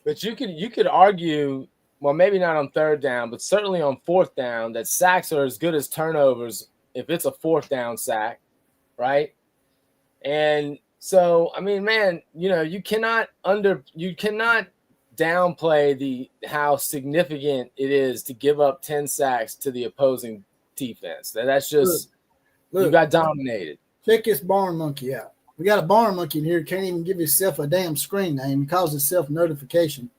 But you could argue, well, maybe not on third down, but certainly on fourth down, that sacks are as good as turnovers if it's a fourth down sack, right? And so, I mean, man, you cannot downplay how significant it is to give up 10 sacks to the opposing defense. That's just you got dominated. Check this barn monkey out. We got a barn monkey in here. Can't even give himself a damn screen name. He calls himself notification.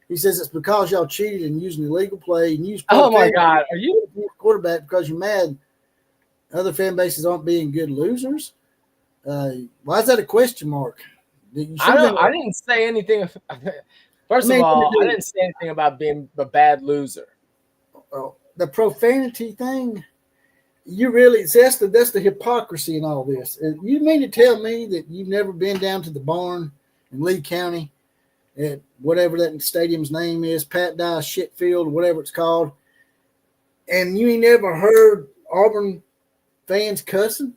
He says it's because y'all cheated and used an illegal play and used. Oh my God, are you quarterback because you're mad? Other fan bases aren't being good losers. Why is that a question mark? I didn't say anything. First of all, I didn't say anything about being a bad loser. The profanity thing, you really that's the hypocrisy in all this. You mean to tell me that you've never been down to the barn in Lee County at whatever that stadium's name is, Pat Dye Shitfield, whatever it's called, and you ain't never heard Auburn fans cussing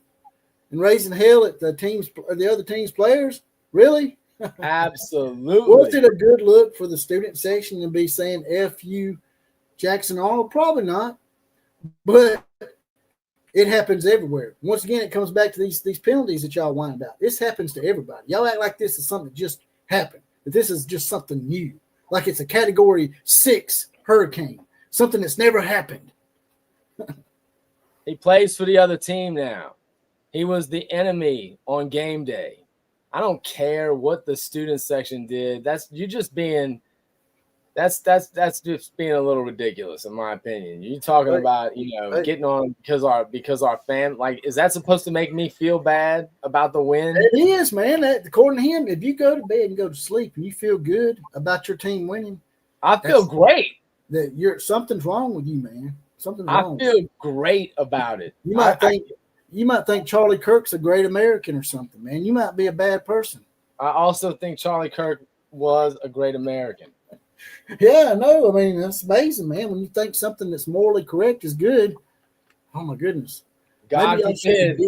and raising hell at the other team's players? Really? Absolutely. Was it a good look for the student section to be saying F you, Jackson Arnold? Probably not. But it happens everywhere. Once again, it comes back to these penalties that y'all whine about. This happens to everybody. Y'all act like this is something that just happened, that this is just something new, like it's a Category 6 hurricane, something that's never happened. He plays for the other team now. He was the enemy on game day. I don't care what the student section did. That's just being a little ridiculous, in my opinion. You talking about, getting on because our fan, like, is that supposed to make me feel bad about the win? It is, man. According to him, if you go to bed and go to sleep and you feel good about your team winning, I feel great. That something's wrong with you, man. Something's wrong. I feel great about it. You might think Charlie Kirk's a great American or something, man. You might be a bad person. I also think Charlie Kirk was a great American. Yeah, I know. I mean, that's amazing, man. When you think something that's morally correct is good, oh my goodness. God forbid.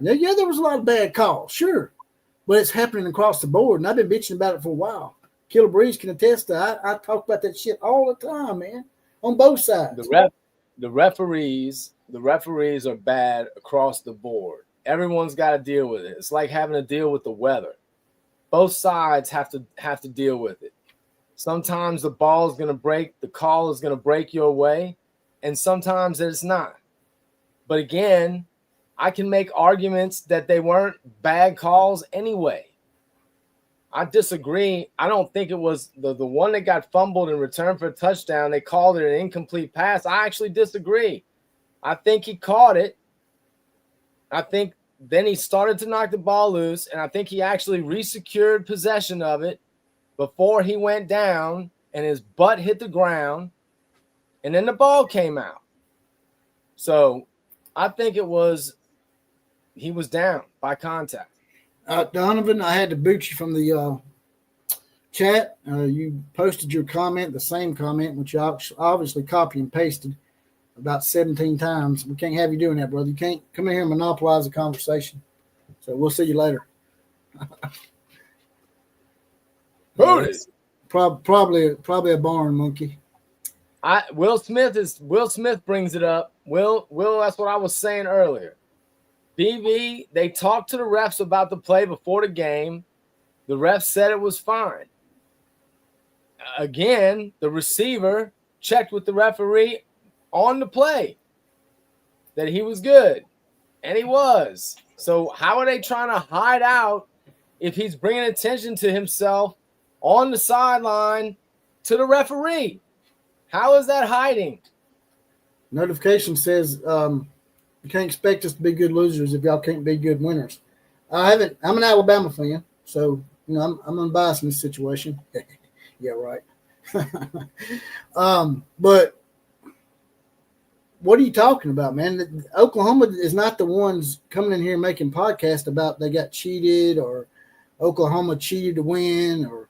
Yeah, there was a lot of bad calls, sure. But it's happening across the board, and I've been bitching about it for a while. Killer Breeze can attest to that. I talk about that shit all the time, man, on both sides. The referees are bad across the board. Everyone's got to deal with it. It's like having to deal with the weather. both sides have to deal with it. Sometimes the ball is going to break, the call is going to break your way, and sometimes it's not. But again, I can make arguments that they weren't bad calls anyway. I disagree. I don't think it was the one that got fumbled and returned for a touchdown. They called it an incomplete pass. I actually disagree. I think he caught it. I think then he started to knock the ball loose, and I think he actually resecured possession of it before he went down and his butt hit the ground, and then the ball came out. So I think he was down by contact. Donovan, I had to boot you from the chat. You posted your comment, the same comment, which you obviously copy and pasted about 17 times. We can't have you doing that, brother. You can't come in here and monopolize the conversation. So we'll see you later. Probably a barn monkey. Will Smith brings it up. Will, that's what I was saying earlier. BV, they talked to the refs about the play before the game. The refs said it was fine. Again, the receiver checked with the referee on the play that he was good, and he was. So how are they trying to hide out if he's bringing attention to himself on the sideline to the referee? How is that hiding? Notification says you can't expect us to be good losers if y'all can't be good winners. I'm an Alabama fan, so I'm unbiased in this situation. Yeah, right. But what are you talking about, man? Oklahoma is not the ones coming in here making podcasts about they got cheated or Oklahoma cheated to win or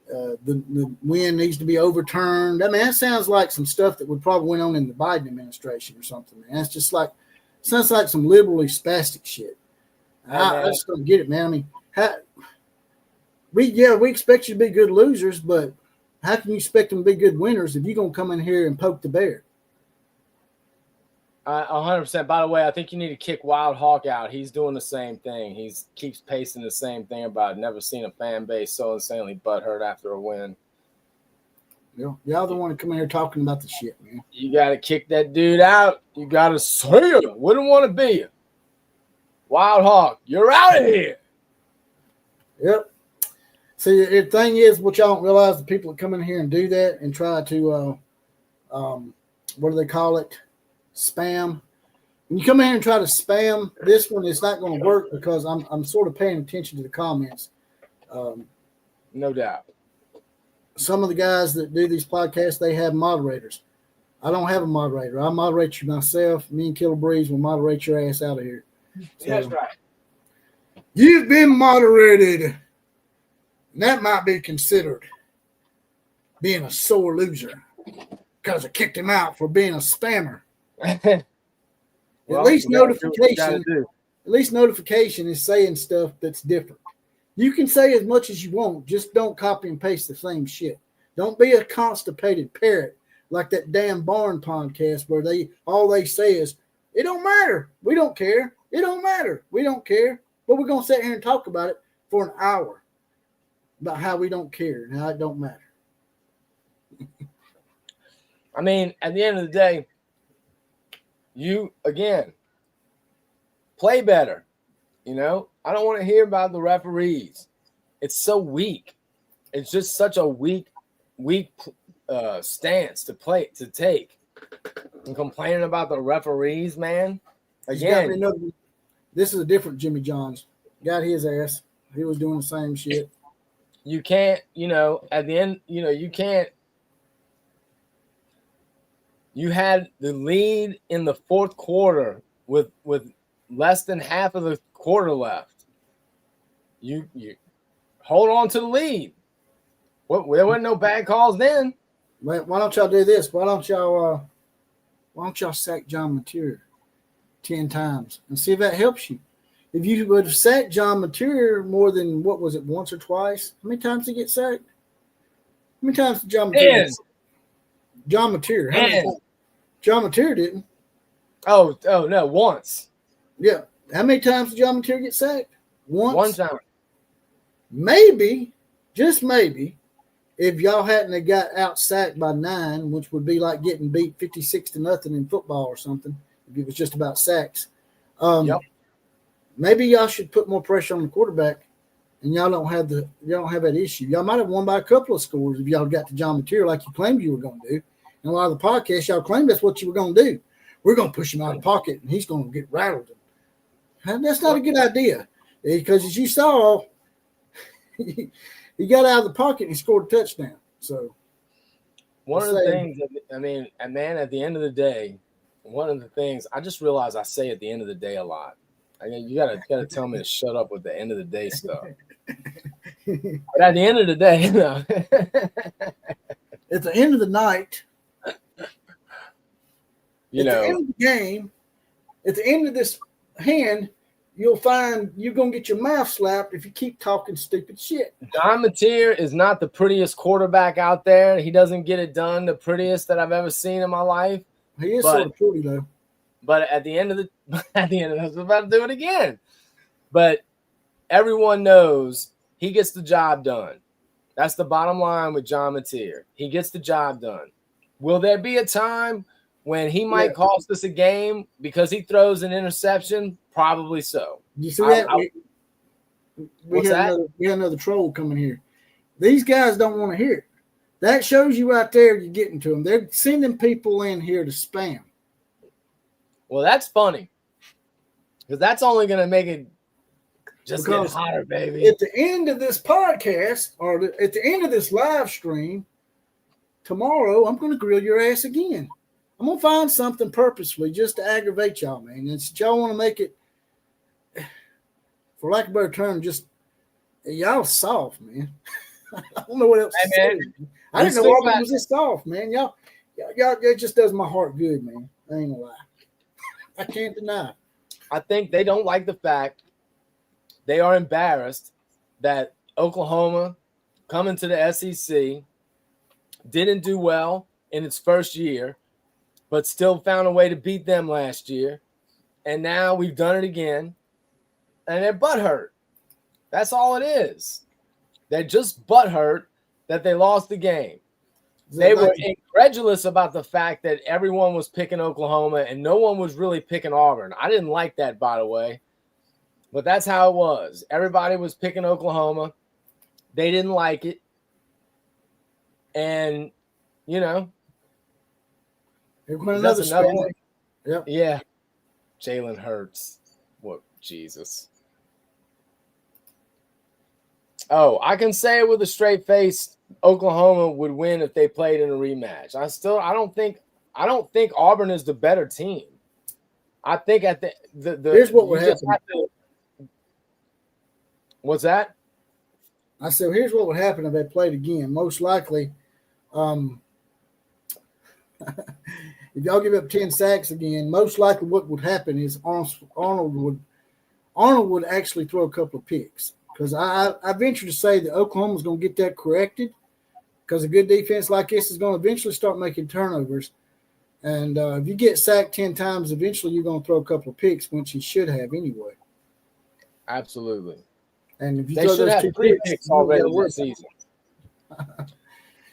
the win needs to be overturned. I mean, that sounds like some stuff that would probably went on in the Biden administration or something, man. It's just like sounds like some liberally spastic shit. I just don't get it, man. I mean, we expect you to be good losers, but how can you expect them to be good winners if you're gonna come in here and poke the bear? 100%. By the way, I think you need to kick Wild Hawk out. He's doing the same thing. He keeps pacing the same thing about never seen a fan base so insanely butthurt after a win. Y'all the one to come in here talking about the shit, man. You got to kick that dude out. You got to say it. Wouldn't want to be you. Wild Hawk, you're out of here. Yep. See, the thing is, what y'all don't realize, the people that come in here and do that and try to, what do they call it? Spam. When you come in here and try to spam this one, it's not going to work because I'm sort of paying attention to the comments. No doubt. Some of the guys that do these podcasts, they have moderators. I don't have a moderator. I moderate you myself. Me and Killer Breeze will moderate your ass out of here. So, that's right. You've been moderated. And that might be considered being a sore loser because I kicked him out for being a spammer. At least notification is saying stuff that's different. You can say as much as you want, just don't copy and paste the same shit. Don't be a constipated parrot like that damn Barn podcast where all they say is, it don't matter. We don't care. It don't matter. We don't care. But we're going to sit here and talk about it for an hour about how we don't care and how it don't matter. I mean, at the end of the day, you, again, play better. I don't want to hear about the referees. It's so weak. It's just such a weak stance to take. And complaining about the referees, man. Again, this is a different Jimmy Johns. Got his ass. He was doing the same shit. You can't, at the end, you can't. You had the lead in the fourth quarter with less than half of the quarter left. You hold on to the lead. There weren't no bad calls then. Why don't y'all do this? Why don't y'all sack John Mateer 10 times and see if that helps you? If you would have sacked John Mateer more than, what was it, once or twice? How many times did he get sacked? How many times did John Mateer get sacked? John Mateer. John Mateer didn't. Oh, no, once. Yeah. How many times did John Mateer get sacked? Once. One time. maybe, just maybe, if y'all hadn't have got out-sacked by 9, which would be like getting beat 56-0 in football or something, if it was just about sacks, maybe y'all should put more pressure on the quarterback, and y'all don't have that issue. Y'all might have won by a couple of scores if y'all got to John Material like you claimed you were going to do. And a lot of the podcasts, y'all claimed that's what you were going to do. We're going to push him out of the pocket, and he's going to get rattled. And that's not a good idea, because as you saw, he got out of the pocket and he scored a touchdown. So one of the things, and man, at the end of the day, one of the things I just realized I say at the end of the day a lot. I mean, you gotta tell me to shut up with the end of the day stuff. But at the end of the day, at the end of the night, the end of the game, at the end of this hand, you'll find you're gonna get your mouth slapped if you keep talking stupid shit. John Mateer is not the prettiest quarterback out there. He doesn't get it done the prettiest that I've ever seen in my life. He is sort of pretty though. But at the end of I was about to do it again. But everyone knows he gets the job done. That's the bottom line with John Mateer. He gets the job done. Will there be a time when he might cost us a game because he throws an interception? Probably so. You see that? We had another troll coming here. These guys don't want to hear it. That shows you right there you're getting to them. They're sending people in here to spam. Well, that's funny because that's only going to make it just get hotter, baby. At the end of this podcast or at the end of this live stream tomorrow, I'm going to grill your ass again. I'm going to find something purposefully just to aggravate y'all, man. And y'all want to make it, for lack of a better term, just y'all soft, man. I don't know what else to say. I didn't know Auburn was this soft, man. Y'all, it just does my heart good, man. I ain't gonna lie. I can't deny it. I think they don't like the fact they are embarrassed that Oklahoma, coming to the SEC, didn't do well in its first year, but still found a way to beat them last year. And now we've done it again, and they're butthurt. That's all it is. They're just butthurt that they lost the game. They were incredulous about the fact that everyone was picking Oklahoma and no one was really picking Auburn. I didn't like that, by the way, but that's how it was. Everybody was picking Oklahoma. They didn't like it. And, that's another one. Yep. Yeah. Jalen Hurts. What? Jesus. Oh, I can say it with a straight face. Oklahoma would win if they played in a rematch. I don't think Auburn is the better team. I think at the here's what would happen. What's that? I said, here's what would happen if they played again. Most likely, if y'all give up 10 sacks again, most likely what would happen is Arnold would actually throw a couple of picks. Because I venture to say that Oklahoma's going to get that corrected because a good defense like this is going to eventually start making turnovers. And if you get sacked 10 times, eventually you're going to throw a couple of picks, which you should have anyway. Absolutely. And if you they throw should those have 2 3 picks already this season.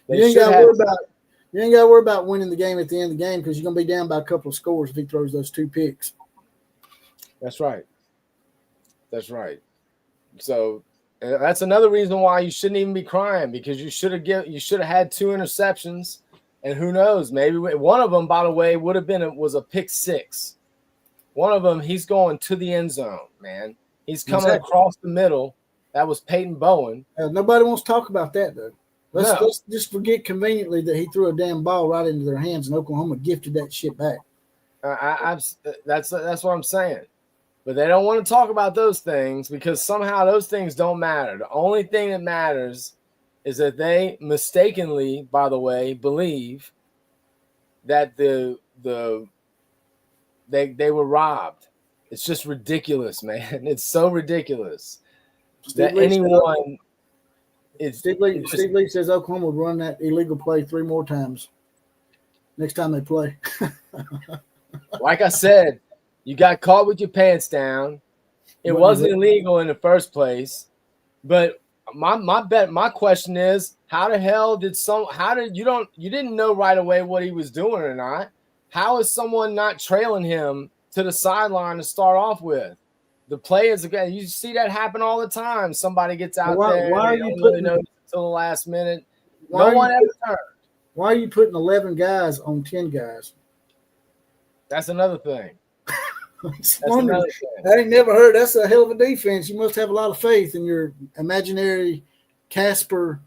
You ain't got to worry about winning the game at the end of the game because you're going to be down by a couple of scores if he throws those 2 picks. That's right. So that's another reason why you shouldn't even be crying because you should have had 2 interceptions, and who knows, maybe one of them, by the way, was a pick 6. One of them, he's going to the end zone, man. He's coming across the middle. That was Peyton Bowen. Nobody wants to talk about that though. Let's just forget conveniently that he threw a damn ball right into their hands, and Oklahoma gifted that shit back. That's what I'm saying. But they don't want to talk about those things because somehow those things don't matter. The only thing that matters is that they mistakenly, by the way, believe that they were robbed. It's just ridiculous, man. It's so ridiculous that anyone. Steve Lee says Oklahoma would run that illegal play 3 more times next time they play. Like I said. You got caught with your pants down. It wasn't illegal in the first place, but my question is, how the hell did you didn't know right away what he was doing or not? How is someone not trailing him to the sideline to start off with? The play is again, you see that happen all the time. Somebody gets out there, why they don't really know until the last minute. No one ever turned. Why are you putting 11 guys on 10 guys? That's another thing. I ain't never heard. That's a hell of a defense. You must have a lot of faith in your imaginary Casper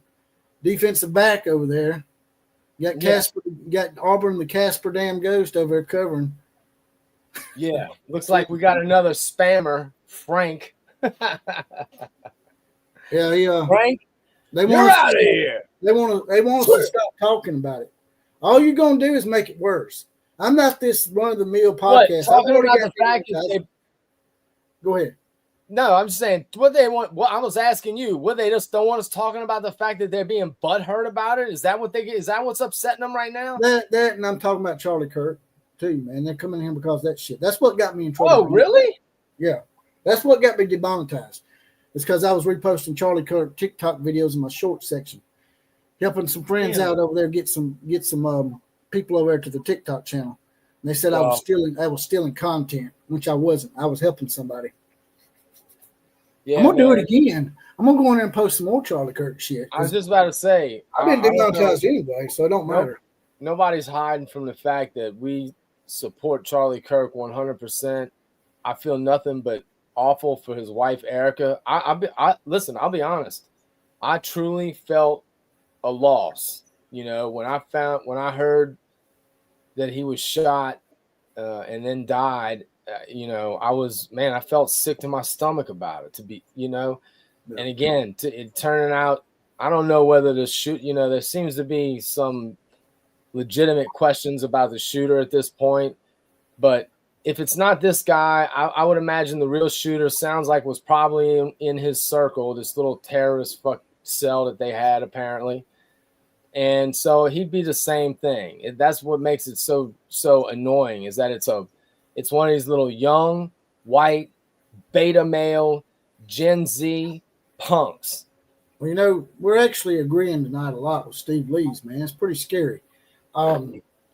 defensive back over there. You got Casper, you got Auburn, the Casper damn ghost over there covering. Yeah, looks like we got another spammer, Frank. Yeah, Frank, you're out of here. They want us to stop talking about it. All you're gonna do is make it worse. I'm not this run-of-the-mill podcast. Talking about the fact that go ahead. No, I'm just saying what they want. Well, I was asking you, what they just don't want us talking about the fact that they're being butthurt about it? Is that what they get? Is that what's upsetting them right now? That and I'm talking about Charlie Kirk too, man. They're coming here because of that shit. That's what got me in trouble. Oh, really? Yeah, that's what got me demonetized. It's because I was reposting Charlie Kirk TikTok videos in my short section, helping some friends out over there get some people over there to the TikTok channel. And they said I was stealing content, which I wasn't. I was helping somebody. Yeah, I'm gonna do it again. I'm gonna go in there and post some more Charlie Kirk shit. I was just about to say I've been demonetized anyway, so it don't matter. Nobody's hiding from the fact that we support Charlie Kirk 100%. I feel nothing but awful for his wife Erica. Listen, I'll be honest. I truly felt a loss. You know, when I heard that he was shot and then died. I felt sick to my stomach about it, to be, and again, it turning out, I don't know whether the shoot, there seems to be some legitimate questions about the shooter at this point, but if it's not this guy, I would imagine the real shooter sounds like was probably in his circle, this little terrorist cell that they had apparently. And so he'd be the same thing. That's what makes it so annoying, is that it's one of these little young, white, beta male, Gen Z punks. Well, we're actually agreeing tonight a lot with Steve Lees, man. It's pretty scary.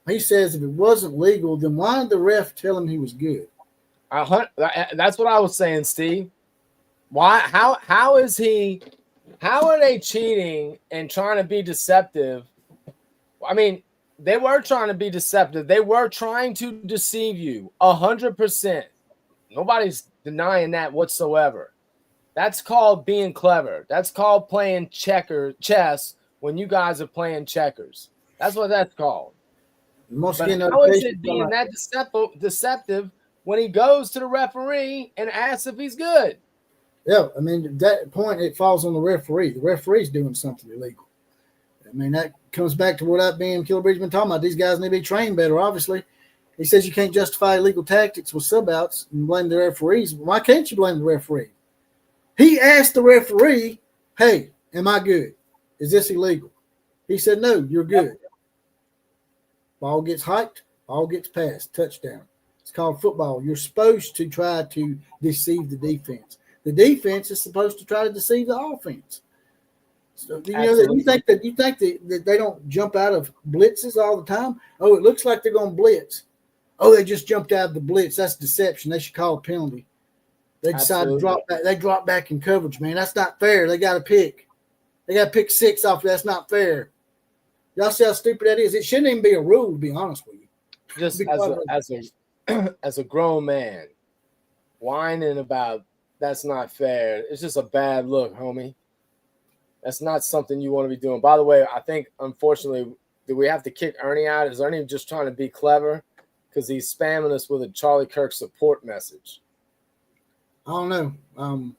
He says if it wasn't legal, then why did the ref tell him he was good? That's what I was saying, Steve. Why? How are they cheating and trying to be deceptive? I mean, they were trying to be deceptive. They were trying to deceive you 100%. Nobody's denying that whatsoever. That's called being clever. That's called playing chess when you guys are playing checkers. That's what that's called. But how is it being that deceptive when he goes to the referee and asks if he's good? Yeah, I mean, at that point, it falls on the referee. The referee's doing something illegal. I mean, that comes back to what Kilbridge's been talking about. These guys need to be trained better, obviously. He says you can't justify illegal tactics with subouts and blame the referees. Why can't you blame the referee? He asked the referee, hey, am I good? Is this illegal? He said, no, you're good. Ball gets hiked, ball gets passed, touchdown. It's called football. You're supposed to try to deceive the defense. The defense is supposed to try to deceive the offense. So, you think that they don't jump out of blitzes all the time? Oh, it looks like they're going to blitz. Oh, they just jumped out of the blitz. That's deception. They should call a penalty. They decide to drop back. They drop back in coverage, man. That's not fair. They got to pick. They got to pick 6 off. That's not fair. Y'all see how stupid that is? It shouldn't even be a rule, to be honest with you. Just as a grown man, whining about that's not fair. It's just a bad look, homie. That's not something you want to be doing. By the way, I think, unfortunately, do we have to kick Ernie out? Is Ernie just trying to be clever? Because he's spamming us with a Charlie Kirk support message. I don't know.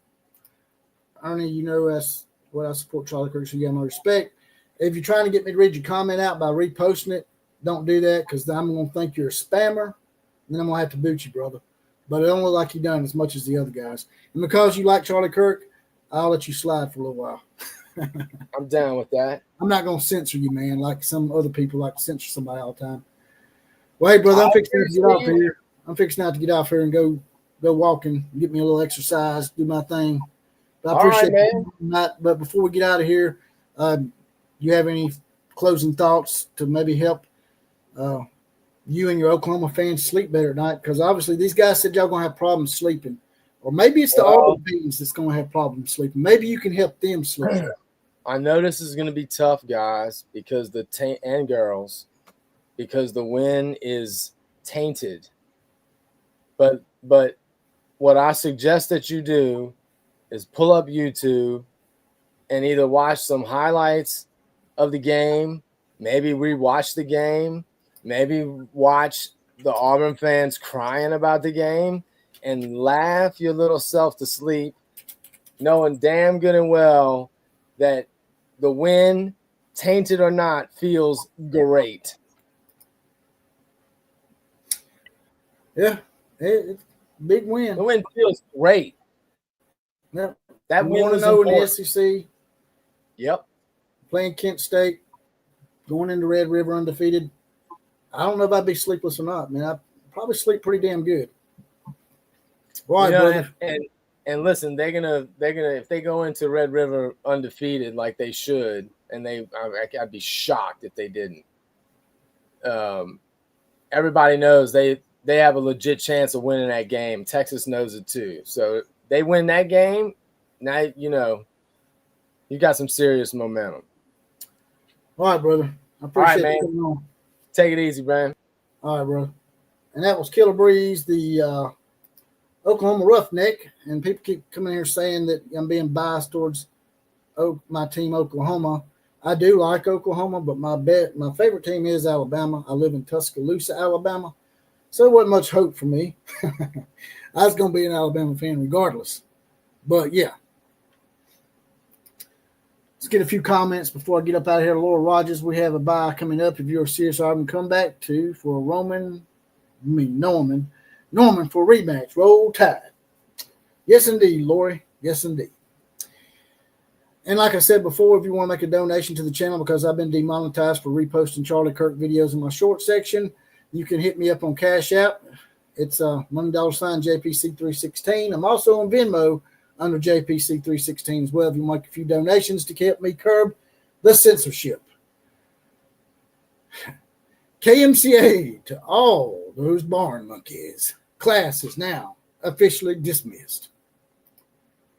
Ernie, that's what I support Charlie Kirk, so you got my respect. If you're trying to get me to read your comment out by reposting it, don't do that, because I'm going to think you're a spammer. Then I'm going to have to boot you, brother. But it don't look like you've done as much as the other guys. And because you like Charlie Kirk, I'll let you slide for a little while. I'm down with that. I'm not going to censor you, man, like some other people like to censor somebody all the time. Well, hey, brother, I'm fixing to get off here. I'm fixing out to get off here and go walking, get me a little exercise, do my thing. I All appreciate right, it. But before we get out of here, you have any closing thoughts to maybe help you and your Oklahoma fans sleep better at night? Because obviously these guys said y'all going to have problems sleeping. Or maybe it's the Auburn teams that's going to have problems sleeping. Maybe you can help them sleep. I know this is going to be tough, guys, because and girls, because the win is tainted. But what I suggest that you do is pull up YouTube and either watch some highlights of the game, maybe rewatch the game, maybe watch the Auburn fans crying about the game, and laugh your little self to sleep, knowing damn good and well that the win, tainted or not, feels great. Yeah, it's big win. The win feels great. Yeah. That win was 1-0 in important. the SEC. Yep. Playing Kent State, going into Red River undefeated. I don't know if I'd be sleepless or not, man. I'd probably sleep pretty damn good. Right, brother. And listen, they're gonna if they go into Red River undefeated like they should, and I'd be shocked if they didn't. Everybody knows they have a legit chance of winning that game. Texas knows it too. So they win that game, now you got some serious momentum. All right, brother. I appreciate you coming on. Take it easy, Brian. All right, brother. And that was Killer Breeze, the Oklahoma Roughneck. And people keep coming here saying that I'm being biased towards my team, Oklahoma. I do like Oklahoma, but my favorite team is Alabama. I live in Tuscaloosa, Alabama. So there wasn't much hope for me. I was going to be an Alabama fan regardless. But, yeah. Let's get a few comments before I get up out of here. Laura Rogers, we have a bye coming up. If you're a serious Auburn comeback for Norman for a rematch. Roll Tide. Yes, indeed, Lori. Yes, indeed. And like I said before, if you want to make a donation to the channel because I've been demonetized for reposting Charlie Kirk videos in my short section, you can hit me up on Cash App. It's $1 JPC316. I'm also on Venmo under JPC316 as well. If you make a few donations to help me curb the censorship. KMCA to all those barn monkeys. Class is now officially dismissed.